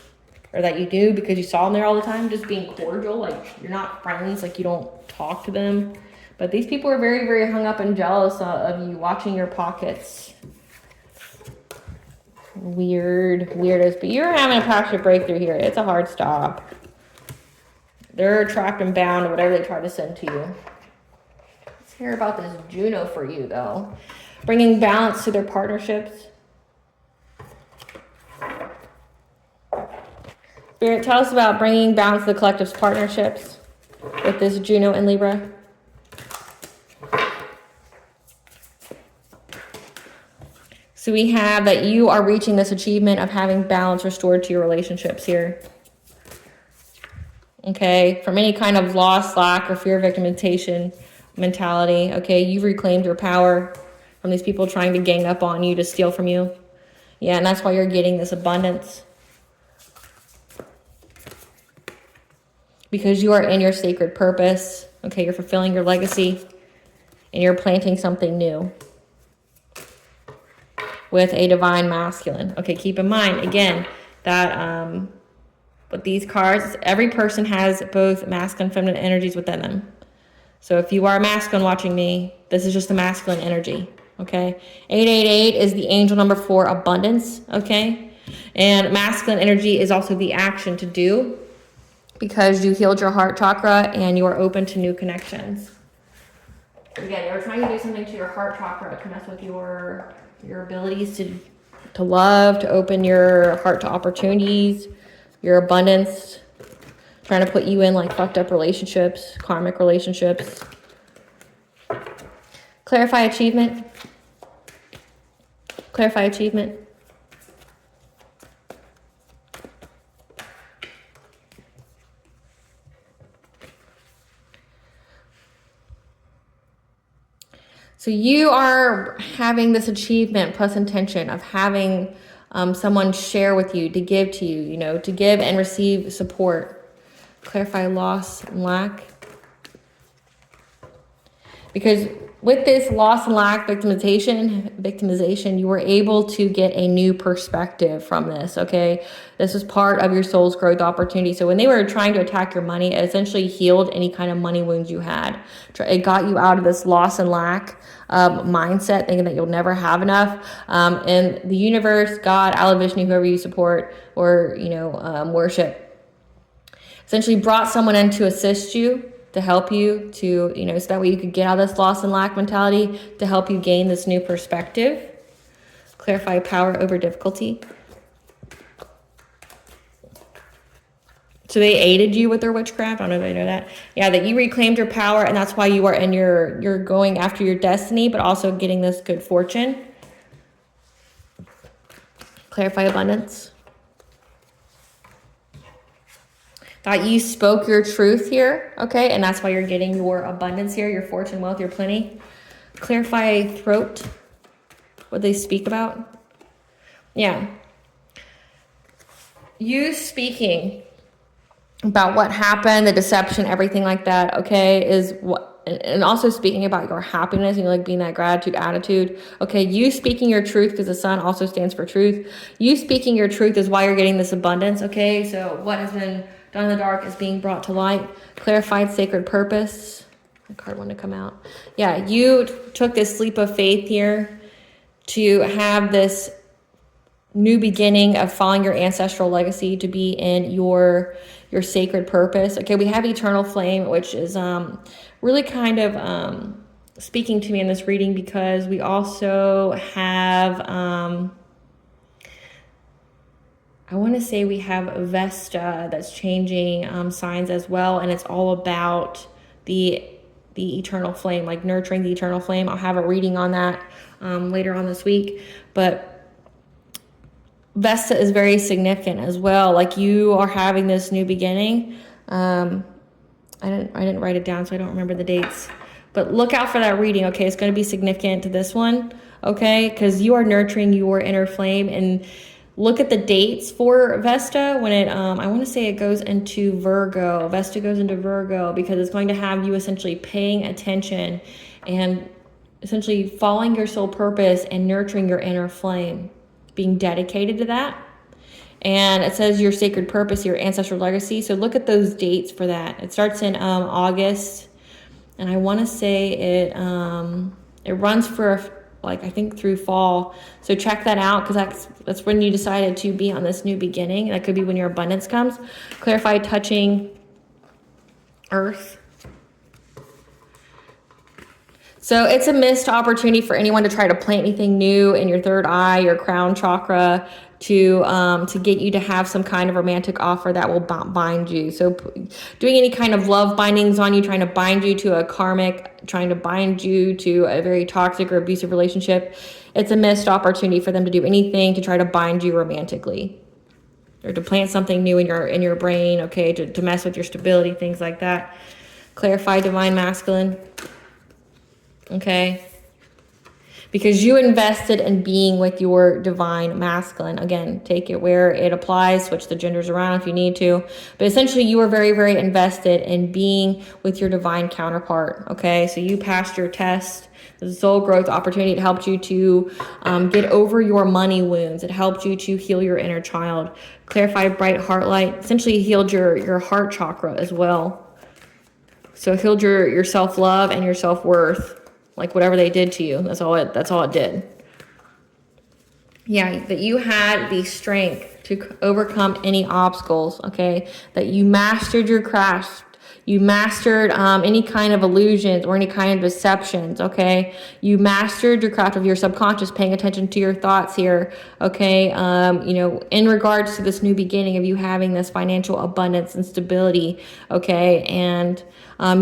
or that you knew because you saw them there all the time. Just being cordial, like, you're not friends, like, you don't talk to them. But these people are very, very hung up and jealous of you, watching your pockets. Weirdos. But you're having a passionate breakthrough here. It's a hard stop. They're trapped and bound to whatever they try to send to you. Let's hear about this Juno for you, though. Bringing balance to their partnerships. Spirit, tell us about bringing balance to the collective's partnerships with this Juno and Libra. So we have that you are reaching this achievement of having balance restored to your relationships here. Okay, from any kind of loss, lack, or fear of victimization mentality. Okay, you've reclaimed your power from these people trying to gang up on you to steal from you. Yeah, and that's why you're getting this abundance. Because you are in your sacred purpose. Okay, you're fulfilling your legacy and you're planting something new with a divine masculine. Okay, keep in mind, again, that with these cards, every person has both masculine and feminine energies within them. So if you are masculine watching me, this is just the masculine energy, okay? 888 is the angel number for abundance, okay? And masculine energy is also the action to do because you healed your heart chakra and you are open to new connections. Again, you're trying to do something to your heart chakra to mess with your abilities to love, to open your heart to opportunities, your abundance, trying to put you in like fucked up relationships, karmic relationships. Clarify achievement. Clarify achievement. So you are having this achievement plus intention of having someone share with you, to give to you, you know, to give and receive support. Clarify loss and lack. Because with this loss and lack victimization, you were able to get a new perspective from this, okay? This was part of your soul's growth opportunity. So when they were trying to attack your money, it essentially healed any kind of money wounds you had. It got you out of this loss and lack mindset, thinking that you'll never have enough. And the universe, God, Allah, Vishnu, whoever you support or, you know, worship, essentially brought someone in to assist you, to help you to, you know, so that way you could get out of this loss and lack mentality, to help you gain this new perspective. Clarify power over difficulty. So they aided you with their witchcraft. I don't know if you know that. Yeah, that you reclaimed your power, and that's why you are in you're going after your destiny, but also getting this good fortune. Clarify abundance. That you spoke your truth here, okay? And that's why you're getting your abundance here, your fortune, wealth, your plenty. Clarify throat, what they speak about. Yeah. You speaking about what happened, the deception, everything like that, okay, is what, and also speaking about your happiness, you know, like being that gratitude attitude. Okay, you speaking your truth, because the sun also stands for truth. You speaking your truth is why you're getting this abundance, okay? So what has been done in the dark is being brought to light. Clarified sacred purpose. The card wanted to come out. Yeah, you took this leap of faith here to have this new beginning of following your ancestral legacy, to be in your sacred purpose. Okay, we have eternal flame, which is really kind of speaking to me in this reading, because we also have I want to say we have Vesta that's changing signs as well, and it's all about the eternal flame, like nurturing the eternal flame. I'll have a reading on that later on this week. But Vesta is very significant as well. Like you are having this new beginning. I didn't write it down, so I don't remember the dates. But look out for that reading, okay? It's going to be significant to this one, okay? Because you are nurturing your inner flame. And look at the dates for Vesta when it, I want to say it goes into Virgo. Vesta goes into Virgo because it's going to have you essentially paying attention and essentially following your soul purpose and nurturing your inner flame, being dedicated to that. And it says your sacred purpose, your ancestral legacy. So look at those dates for that. It starts in August, and I want to say it runs for like I think through fall. So check that out because that's when you decided to be on this new beginning. That could be when your abundance comes. Clarify touching earth. So it's a missed opportunity for anyone to try to plant anything new in your third eye, your crown chakra, to get you to have some kind of romantic offer that will bind you. So doing any kind of love bindings on you, trying to bind you to a karmic, trying to bind you to a very toxic or abusive relationship, it's a missed opportunity for them to do anything to try to bind you romantically. Or to plant something new in your brain, okay, to mess with your stability, things like that. Clarify divine masculine. Okay, because you invested in being with your divine masculine. Again, take it where it applies, switch the genders around if you need to. But essentially, you were very, very invested in being with your divine counterpart. Okay, so you passed your test. The soul growth opportunity. It helped you to get over your money wounds. It helped you to heal your inner child. Clarify bright heart light. Essentially healed your heart chakra as well. So it healed your self-love and your self-worth. Like whatever they did to you, that's all it did. Yeah, that you had the strength to overcome any obstacles, okay? That you mastered your craft. You mastered any kind of illusions or any kind of deceptions, okay? You mastered your craft of your subconscious, paying attention to your thoughts here, okay? In regards to this new beginning of you having this financial abundance and stability, okay? And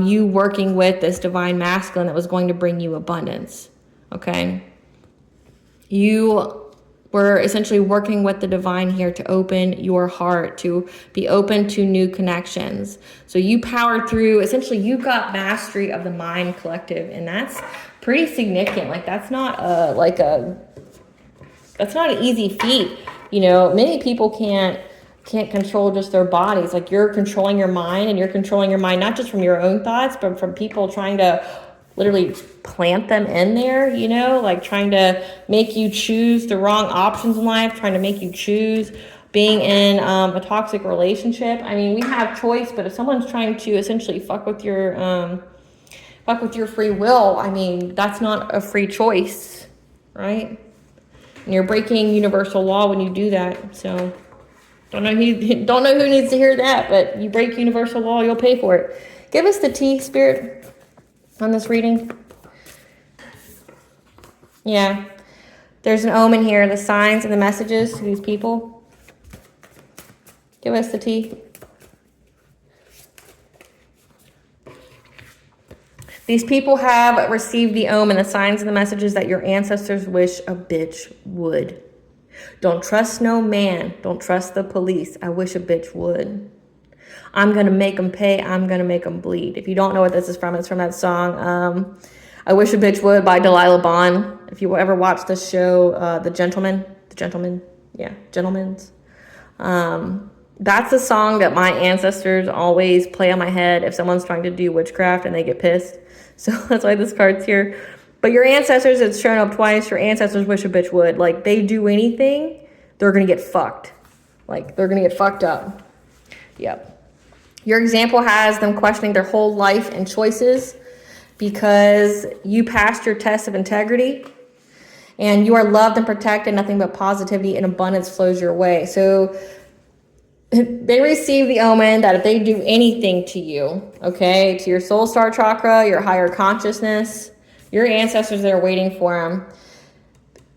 you working with this divine masculine that was going to bring you abundance, okay? You were essentially working with the divine here to open your heart, to be open to new connections. So you powered through, essentially you got mastery of the mind collective, and that's pretty significant. Like that's not that's not an easy feat. Many people can't control just their bodies. Like you're controlling your mind, and you're controlling your mind not just from your own thoughts, but from people trying to literally plant them in there, like trying to make you choose the wrong options in life, trying to make you choose being in a toxic relationship. I mean, we have choice, but if someone's trying to essentially fuck with your free will, I mean, that's not a free choice, right? And you're breaking universal law when you do that. So don't know who needs to hear that, but you break universal law, you'll pay for it. Give us the tea, Spirit, on this reading. Yeah. There's an omen here, the signs and the messages to these people. Give us the tea. These people have received the omen, the signs and the messages that your ancestors wish a bitch would. Don't trust no man. Don't trust the police. I wish a bitch would. I'm going to make them pay. I'm going to make them bleed. If you don't know what this is from, it's from that song, I Wish a Bitch Would by Delilah Bond. If you ever watched the show, The Gentleman's. That's the song that my ancestors always play on my head if someone's trying to do witchcraft and they get pissed. So that's why this card's here. But your ancestors, it's shown up twice. Your ancestors wish a bitch would. Like, they do anything, they're going to get fucked. Like, they're going to get fucked up. Yep. Your example has them questioning their whole life and choices because you passed your test of integrity and you are loved and protected. Nothing but positivity and abundance flows your way. So they receive the omen that if they do anything to you, okay, to your soul star chakra, your higher consciousness, your ancestors are waiting for them.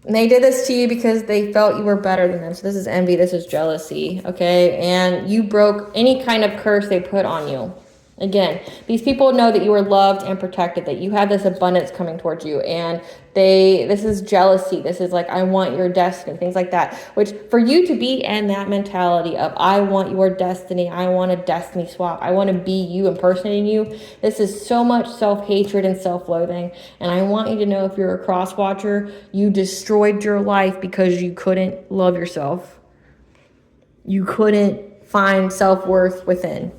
And they did this to you because they felt you were better than them. So this is envy, this is jealousy, okay? And you broke any kind of curse they put on you, Again, these people know that you are loved and protected, that you have this abundance coming towards you, and this is jealousy. This is like, I want your destiny, things like that. Which for you to be in that mentality of, I want your destiny, I want a destiny swap, I want to be you, impersonating you, this is so much self-hatred and self-loathing. And I want you to know, if you're a cross watcher, you destroyed your life because you couldn't love yourself. You couldn't find self-worth within.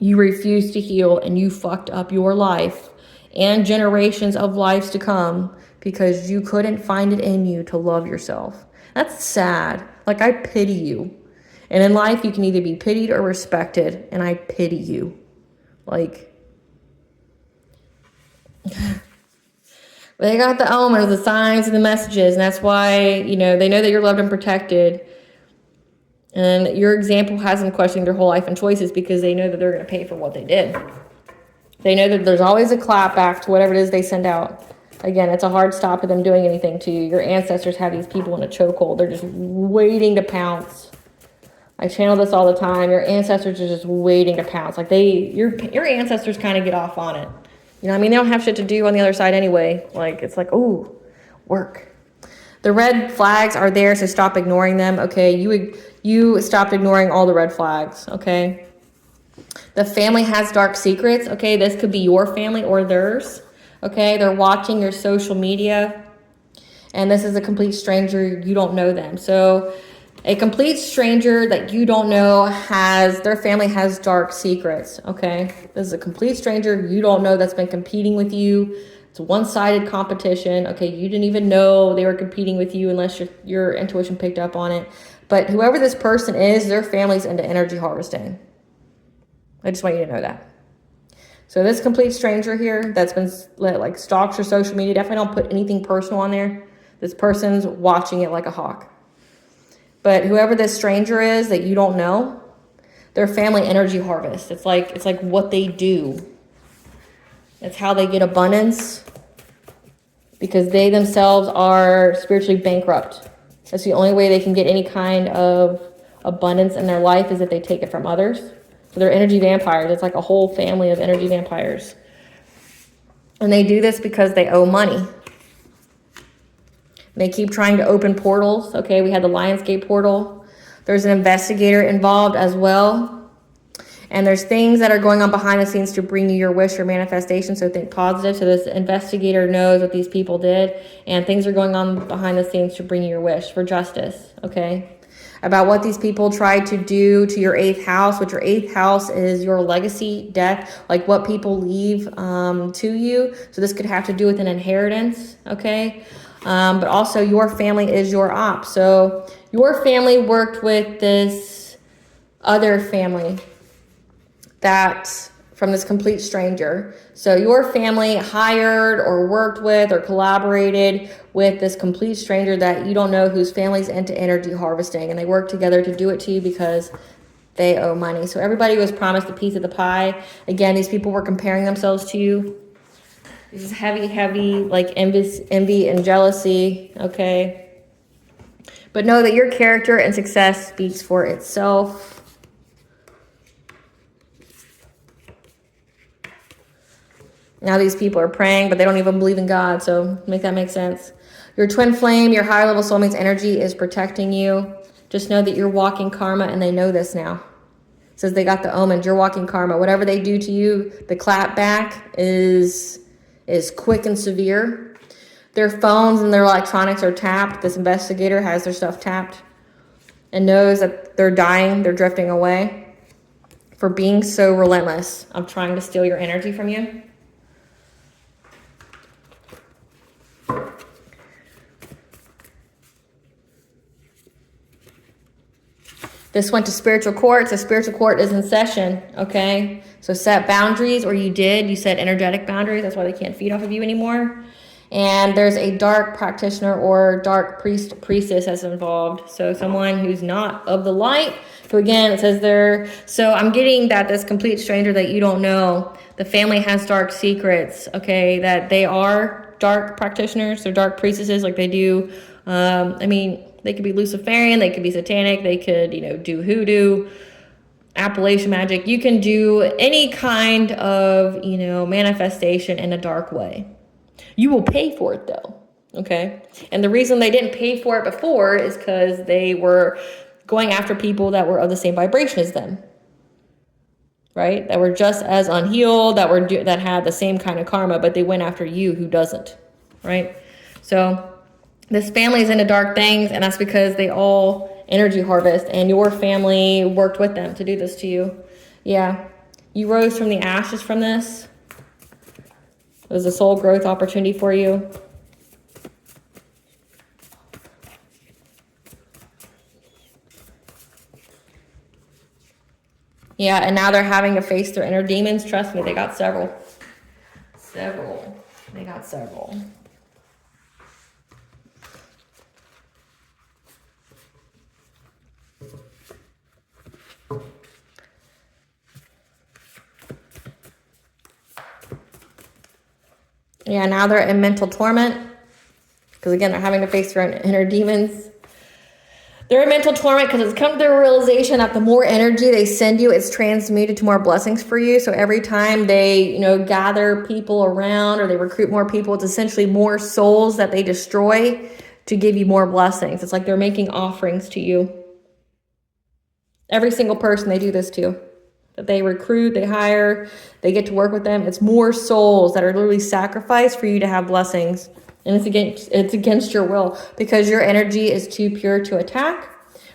You refused to heal, and you fucked up your life and generations of lives to come because you couldn't find it in you to love yourself. That's sad. Like, I pity you. And in life, you can either be pitied or respected, and I pity you. Like, they got the omens, the signs, and the messages, and that's why, you know, they know that you're loved and protected. And your example has them questioning their whole life and choices because they know that they're going to pay for what they did. They know that there's always a clap back to whatever it is they send out. Again, it's a hard stop to them doing anything to you. Your ancestors have these people in a chokehold. They're just waiting to pounce. I channel this all the time. Your ancestors are just waiting to pounce. Like, your ancestors kind of get off on it. You know what I mean? They don't have shit to do on the other side anyway. Like, it's like, ooh, work. The red flags are there, so stop ignoring them, okay? You stopped ignoring all the red flags, okay? The family has dark secrets, okay? This could be your family or theirs, okay? They're watching your social media, and this is a complete stranger. You don't know them. So a complete stranger that you don't know their family has dark secrets, okay? This is a complete stranger you don't know that's been competing with you. It's a one-sided competition. Okay, you didn't even know they were competing with you unless your intuition picked up on it. But whoever this person is, their family's into energy harvesting. I just want you to know that. So this complete stranger here that's been like stalks your social media, definitely don't put anything personal on there. This person's watching it like a hawk. But whoever this stranger is that you don't know, their family energy harvest. It's like what they do. It's how they get abundance, because they themselves are spiritually bankrupt. That's the only way they can get any kind of abundance in their life, is if they take it from others. So they're energy vampires. It's like a whole family of energy vampires. And they do this because they owe money. They keep trying to open portals. Okay, we had the Lionsgate portal. There's an investigator involved as well. And there's things that are going on behind the scenes to bring you your wish or manifestation, so think positive. So this investigator knows what these people did, and things are going on behind the scenes to bring you your wish for justice, okay? About what these people tried to do to your 8th house, which your 8th house is your legacy, death, like what people leave to you. So this could have to do with an inheritance, okay? But also your family is your op. So your family worked with this other family that from this complete stranger. So your family hired or worked with or collaborated with this complete stranger that you don't know, whose family's into energy harvesting, and they work together to do it to you because they owe money. So everybody was promised a piece of the pie. Again, these people were comparing themselves to you. This is heavy, like envy and jealousy, okay? But know that your character and success speaks for itself. Now these people are praying, but they don't even believe in God, so make that make sense. Your twin flame, your higher level soulmate's energy is protecting you. Just know that you're walking karma, and they know this now. It says they got the omens. You're walking karma. Whatever they do to you, the clap back is quick and severe. Their phones and their electronics are tapped. This investigator has their stuff tapped and knows that they're dying, they're drifting away for being so relentless of trying to steal your energy from you. This went to spiritual court. So spiritual court is in session, okay? So set boundaries, or you set energetic boundaries. That's why they can't feed off of you anymore. And there's a dark practitioner or dark priestess that's involved. So someone who's not of the light. So again, it says there. So I'm getting that this complete stranger that you don't know, the family has dark secrets, okay? That they are dark practitioners. They're dark priestesses, like they do. They could be Luciferian, they could be satanic, they could, do hoodoo. Appalachian magic. You can do any kind of, you know, manifestation in a dark way. You will pay for it though. Okay. And the reason they didn't pay for it before is because they were going after people that were of the same vibration as them. Right? That were just as unhealed, that had the same kind of karma, but they went after you who doesn't. Right? So this family is into dark things, and that's because they all energy harvest, and your family worked with them to do this to you. Yeah. You rose from the ashes from this. It was a soul growth opportunity for you. Yeah, and now they're having to face their inner demons. Trust me, they got several. They got several. Yeah, now they're in mental torment. Because again, they're having to face their inner demons. They're in mental torment because it's come to the realization that the more energy they send you, it's transmuted to more blessings for you. So every time they, you know, gather people around or they recruit more people, it's essentially more souls that they destroy to give you more blessings. It's like they're making offerings to you. Every single person they do this to, that they recruit, they hire, they get to work with them. It's more souls that are literally sacrificed for you to have blessings. And it's against your will because your energy is too pure to attack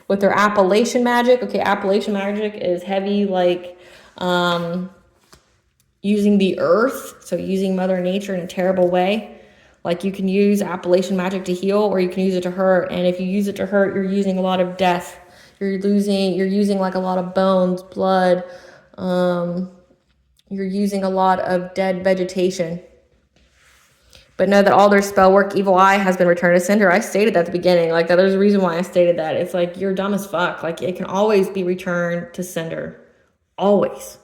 with their Appalachian magic. Okay, Appalachian magic is heavy, like using the earth, so using Mother Nature in a terrible way. Like you can use Appalachian magic to heal, or you can use it to hurt. And if you use it to hurt, you're using a lot of death. You're using like a lot of bones, blood. You're using a lot of dead vegetation. But know that all their spell work, evil eye, has been returned to sender. I stated that at the beginning. Like, there's a reason why I stated that. It's like, you're dumb as fuck. Like, it can always be returned to sender. Always.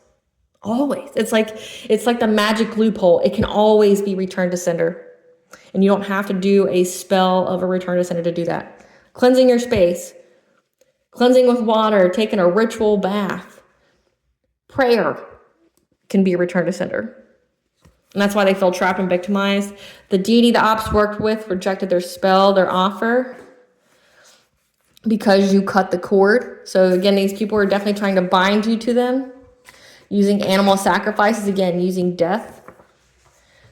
Always. It's like the magic loophole. It can always be returned to sender. And you don't have to do a spell of a return to sender to do that. Cleansing your space. Cleansing with water. Taking a ritual bath. Prayer can be a return to sender. And that's why they feel trapped and victimized. The deity the ops worked with rejected their spell, their offer, because you cut the cord. So again, these people are definitely trying to bind you to them, using animal sacrifices, again, using death.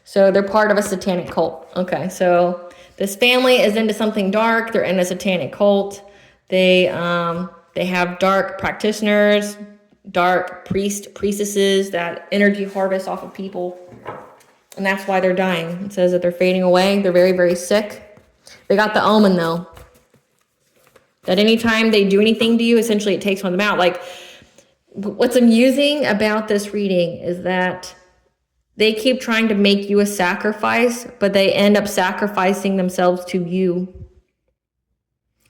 So they're part of a satanic cult. Okay, so this family is into something dark. They're in a satanic cult. They have dark practitioners, dark priestesses that energy harvest off of people. And that's why they're dying. It says that they're fading away. They're very, very sick. They got the omen, though, that anytime they do anything to you, essentially it takes one of them out. Like, what's amusing about this reading is that they keep trying to make you a sacrifice, but they end up sacrificing themselves to you.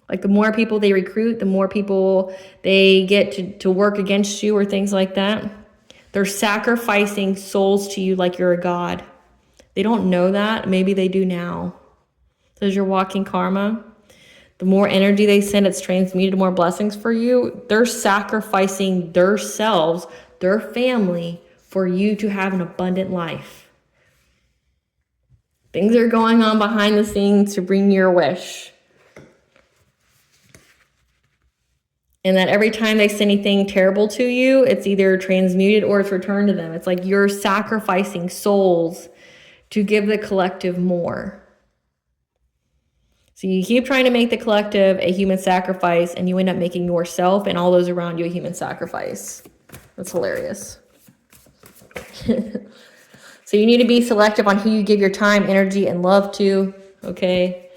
Like, the more people they recruit, the more people they get to work against you or things like that. They're sacrificing souls to you like you're a god. They don't know that. Maybe they do now. So as you're walking karma, the more energy they send, it's transmuted to more blessings for you. They're sacrificing themselves, their family, for you to have an abundant life. Things are going on behind the scenes to bring your wish. And that every time they send anything terrible to you, it's either transmuted or it's returned to them. It's like you're sacrificing souls to give the collective more. So you keep trying to make the collective a human sacrifice, and you end up making yourself and all those around you a human sacrifice. That's hilarious. So you need to be selective on who you give your time, energy, and love to, okay?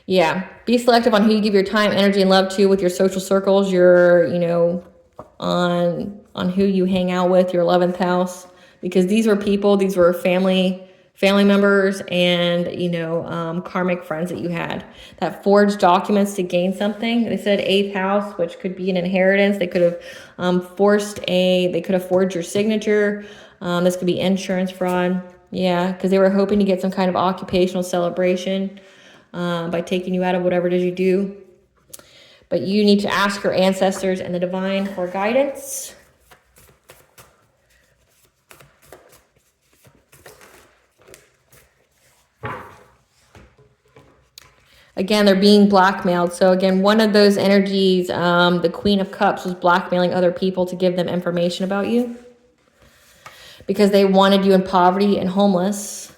Yeah, be selective on who you give your time, energy, and love to with your social circles, your, on who you hang out with, your 11th house, because these were family members and, karmic friends that you had that forged documents to gain something. They said 8th house, which could be an inheritance. They could have forged your signature. This could be insurance fraud. Yeah, because they were hoping to get some kind of occupational celebration. by taking you out of whatever it is you do. But you need to ask your ancestors and the divine for guidance. Again, they're being blackmailed. So again, one of those energies, the Queen of Cups, was blackmailing other people to give them information about you because they wanted you in poverty and homeless.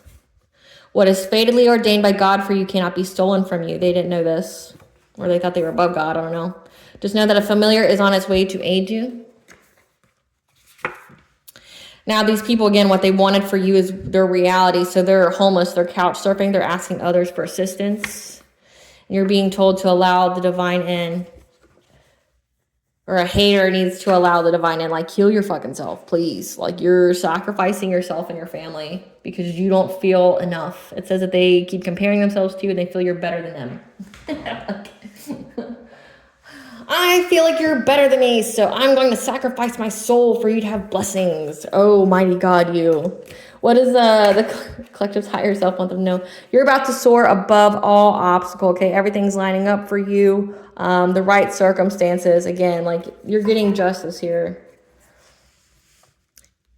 What is fatally ordained by God for you cannot be stolen from you. They didn't know this, or they thought they were above God. I don't know. Just know that a familiar is on its way to aid you. Now, these people, again, what they wanted for you is their reality. So they're homeless, they're couch surfing, they're asking others for assistance. You're being told to allow the divine in. Or a hater needs to allow the divine in. Like, heal your fucking self, please. Like, you're sacrificing yourself and your family because you don't feel enough. It says that they keep comparing themselves to you and they feel you're better than them. I feel like you're better than me, so I'm going to sacrifice my soul for you to have blessings. Oh, mighty God, you. What does the collective's higher self want them to know? You're about to soar above all obstacle, okay? Everything's lining up for you. The right circumstances. Again, like, you're getting justice here.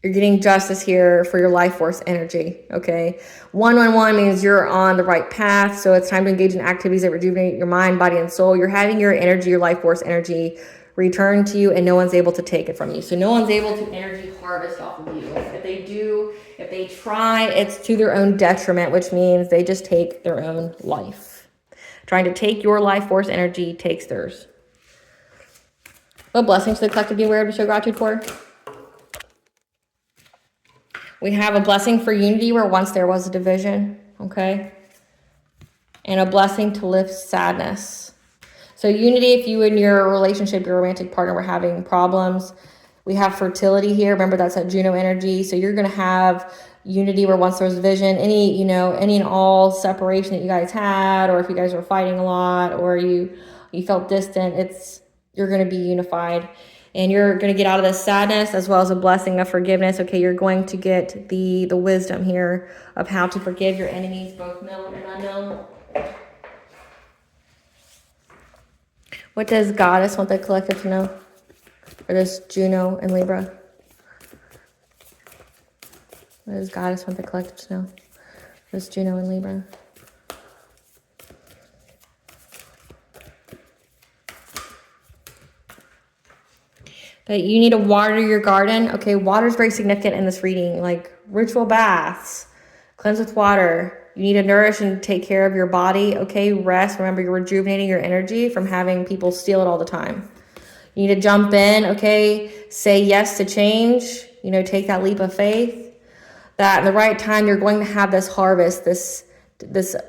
You're getting justice here for your life force energy, okay? 111 means you're on the right path, so it's time to engage in activities that rejuvenate your mind, body, and soul. You're having your energy, your life force energy return to you, and no one's able to take it from you. So no one's able to energy harvest off of you. If they do, if they try, it's to their own detriment, which means they just take their own life. Trying to take your life force energy takes theirs. What blessings to the collective be aware of to show gratitude for? We have a blessing for unity where once there was a division, okay? And a blessing to lift sadness. So unity, if you and your relationship, your romantic partner were having problems. We have fertility here. Remember, that's that Juno energy. So you're going to have unity where once there was division. Any and all separation that you guys had, or if you guys were fighting a lot, or you felt distant, you're going to be unified. And you're going to get out of this sadness as well as a blessing of forgiveness. Okay, you're going to get the wisdom here of how to forgive your enemies, both known and unknown. What does Goddess want the collective to know? Or does Juno and Libra? What does Goddess want the collective to know? What does Juno and Libra? That you need to water your garden. Okay, water is very significant in this reading, like ritual baths, cleanse with water. You need to nourish and take care of your body. Okay, rest. Remember, you're rejuvenating your energy from having people steal it all the time. You need to jump in. Okay, say yes to change. Take that leap of faith. That in the right time, you're going to have this harvest, this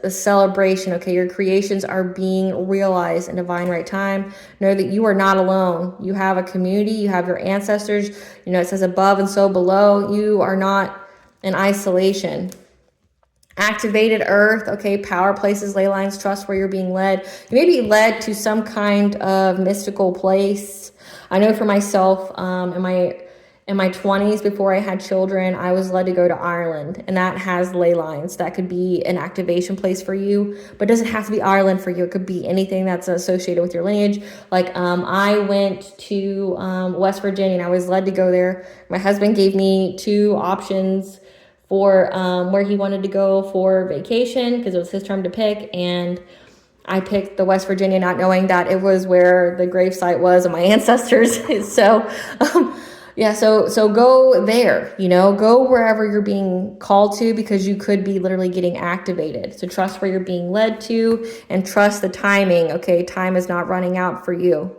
celebration. Okay, your creations are being realized in divine right time. Know that you are not alone. You have a community. You have your ancestors. It says above and so below. You are not in isolation. Activated earth. Okay, power, places, ley lines, trust where you're being led. You may be led to some kind of mystical place. I know for myself, in my 20s, before I had children, I was led to go to Ireland, and that has ley lines. That could be an activation place for you, but it doesn't have to be Ireland for you. It could be anything that's associated with your lineage. Like I went to West Virginia, and I was led to go there. My husband gave me 2 options for where he wanted to go for vacation because it was his turn to pick, and I picked the West Virginia, not knowing that it was where the gravesite was of my ancestors. So so go there, go wherever you're being called to, because you could be literally getting activated. So trust where you're being led to and trust the timing. Okay, time is not running out for you.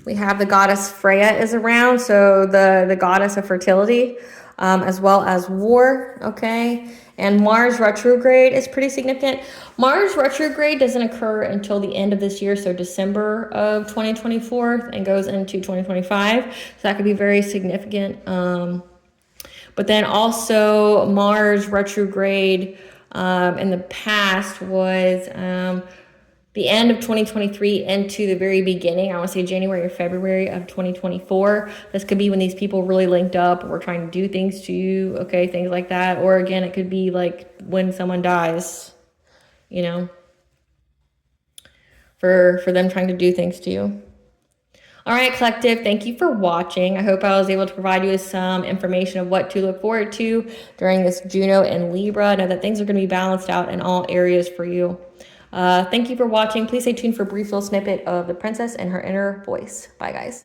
We have the goddess Freya is around, so the goddess of fertility, as well as war, okay? And Mars retrograde is pretty significant. Mars retrograde doesn't occur until the end of this year, so December of 2024, and goes into 2025. So that could be very significant. But then also Mars retrograde in the past was the end of 2023 into the very beginning. I want to say January or February of 2024. This could be when these people really linked up or trying to do things to you, okay, things like that. Or again, it could be like when someone dies, you know, for them trying to do things to you. All right, collective, thank you for watching. I hope I was able to provide you with some information of what to look forward to during this Juno and Libra. Know that things are going to be balanced out in all areas for you. Thank you for watching. Please stay tuned for a brief little snippet of the princess and her inner voice. Bye, guys.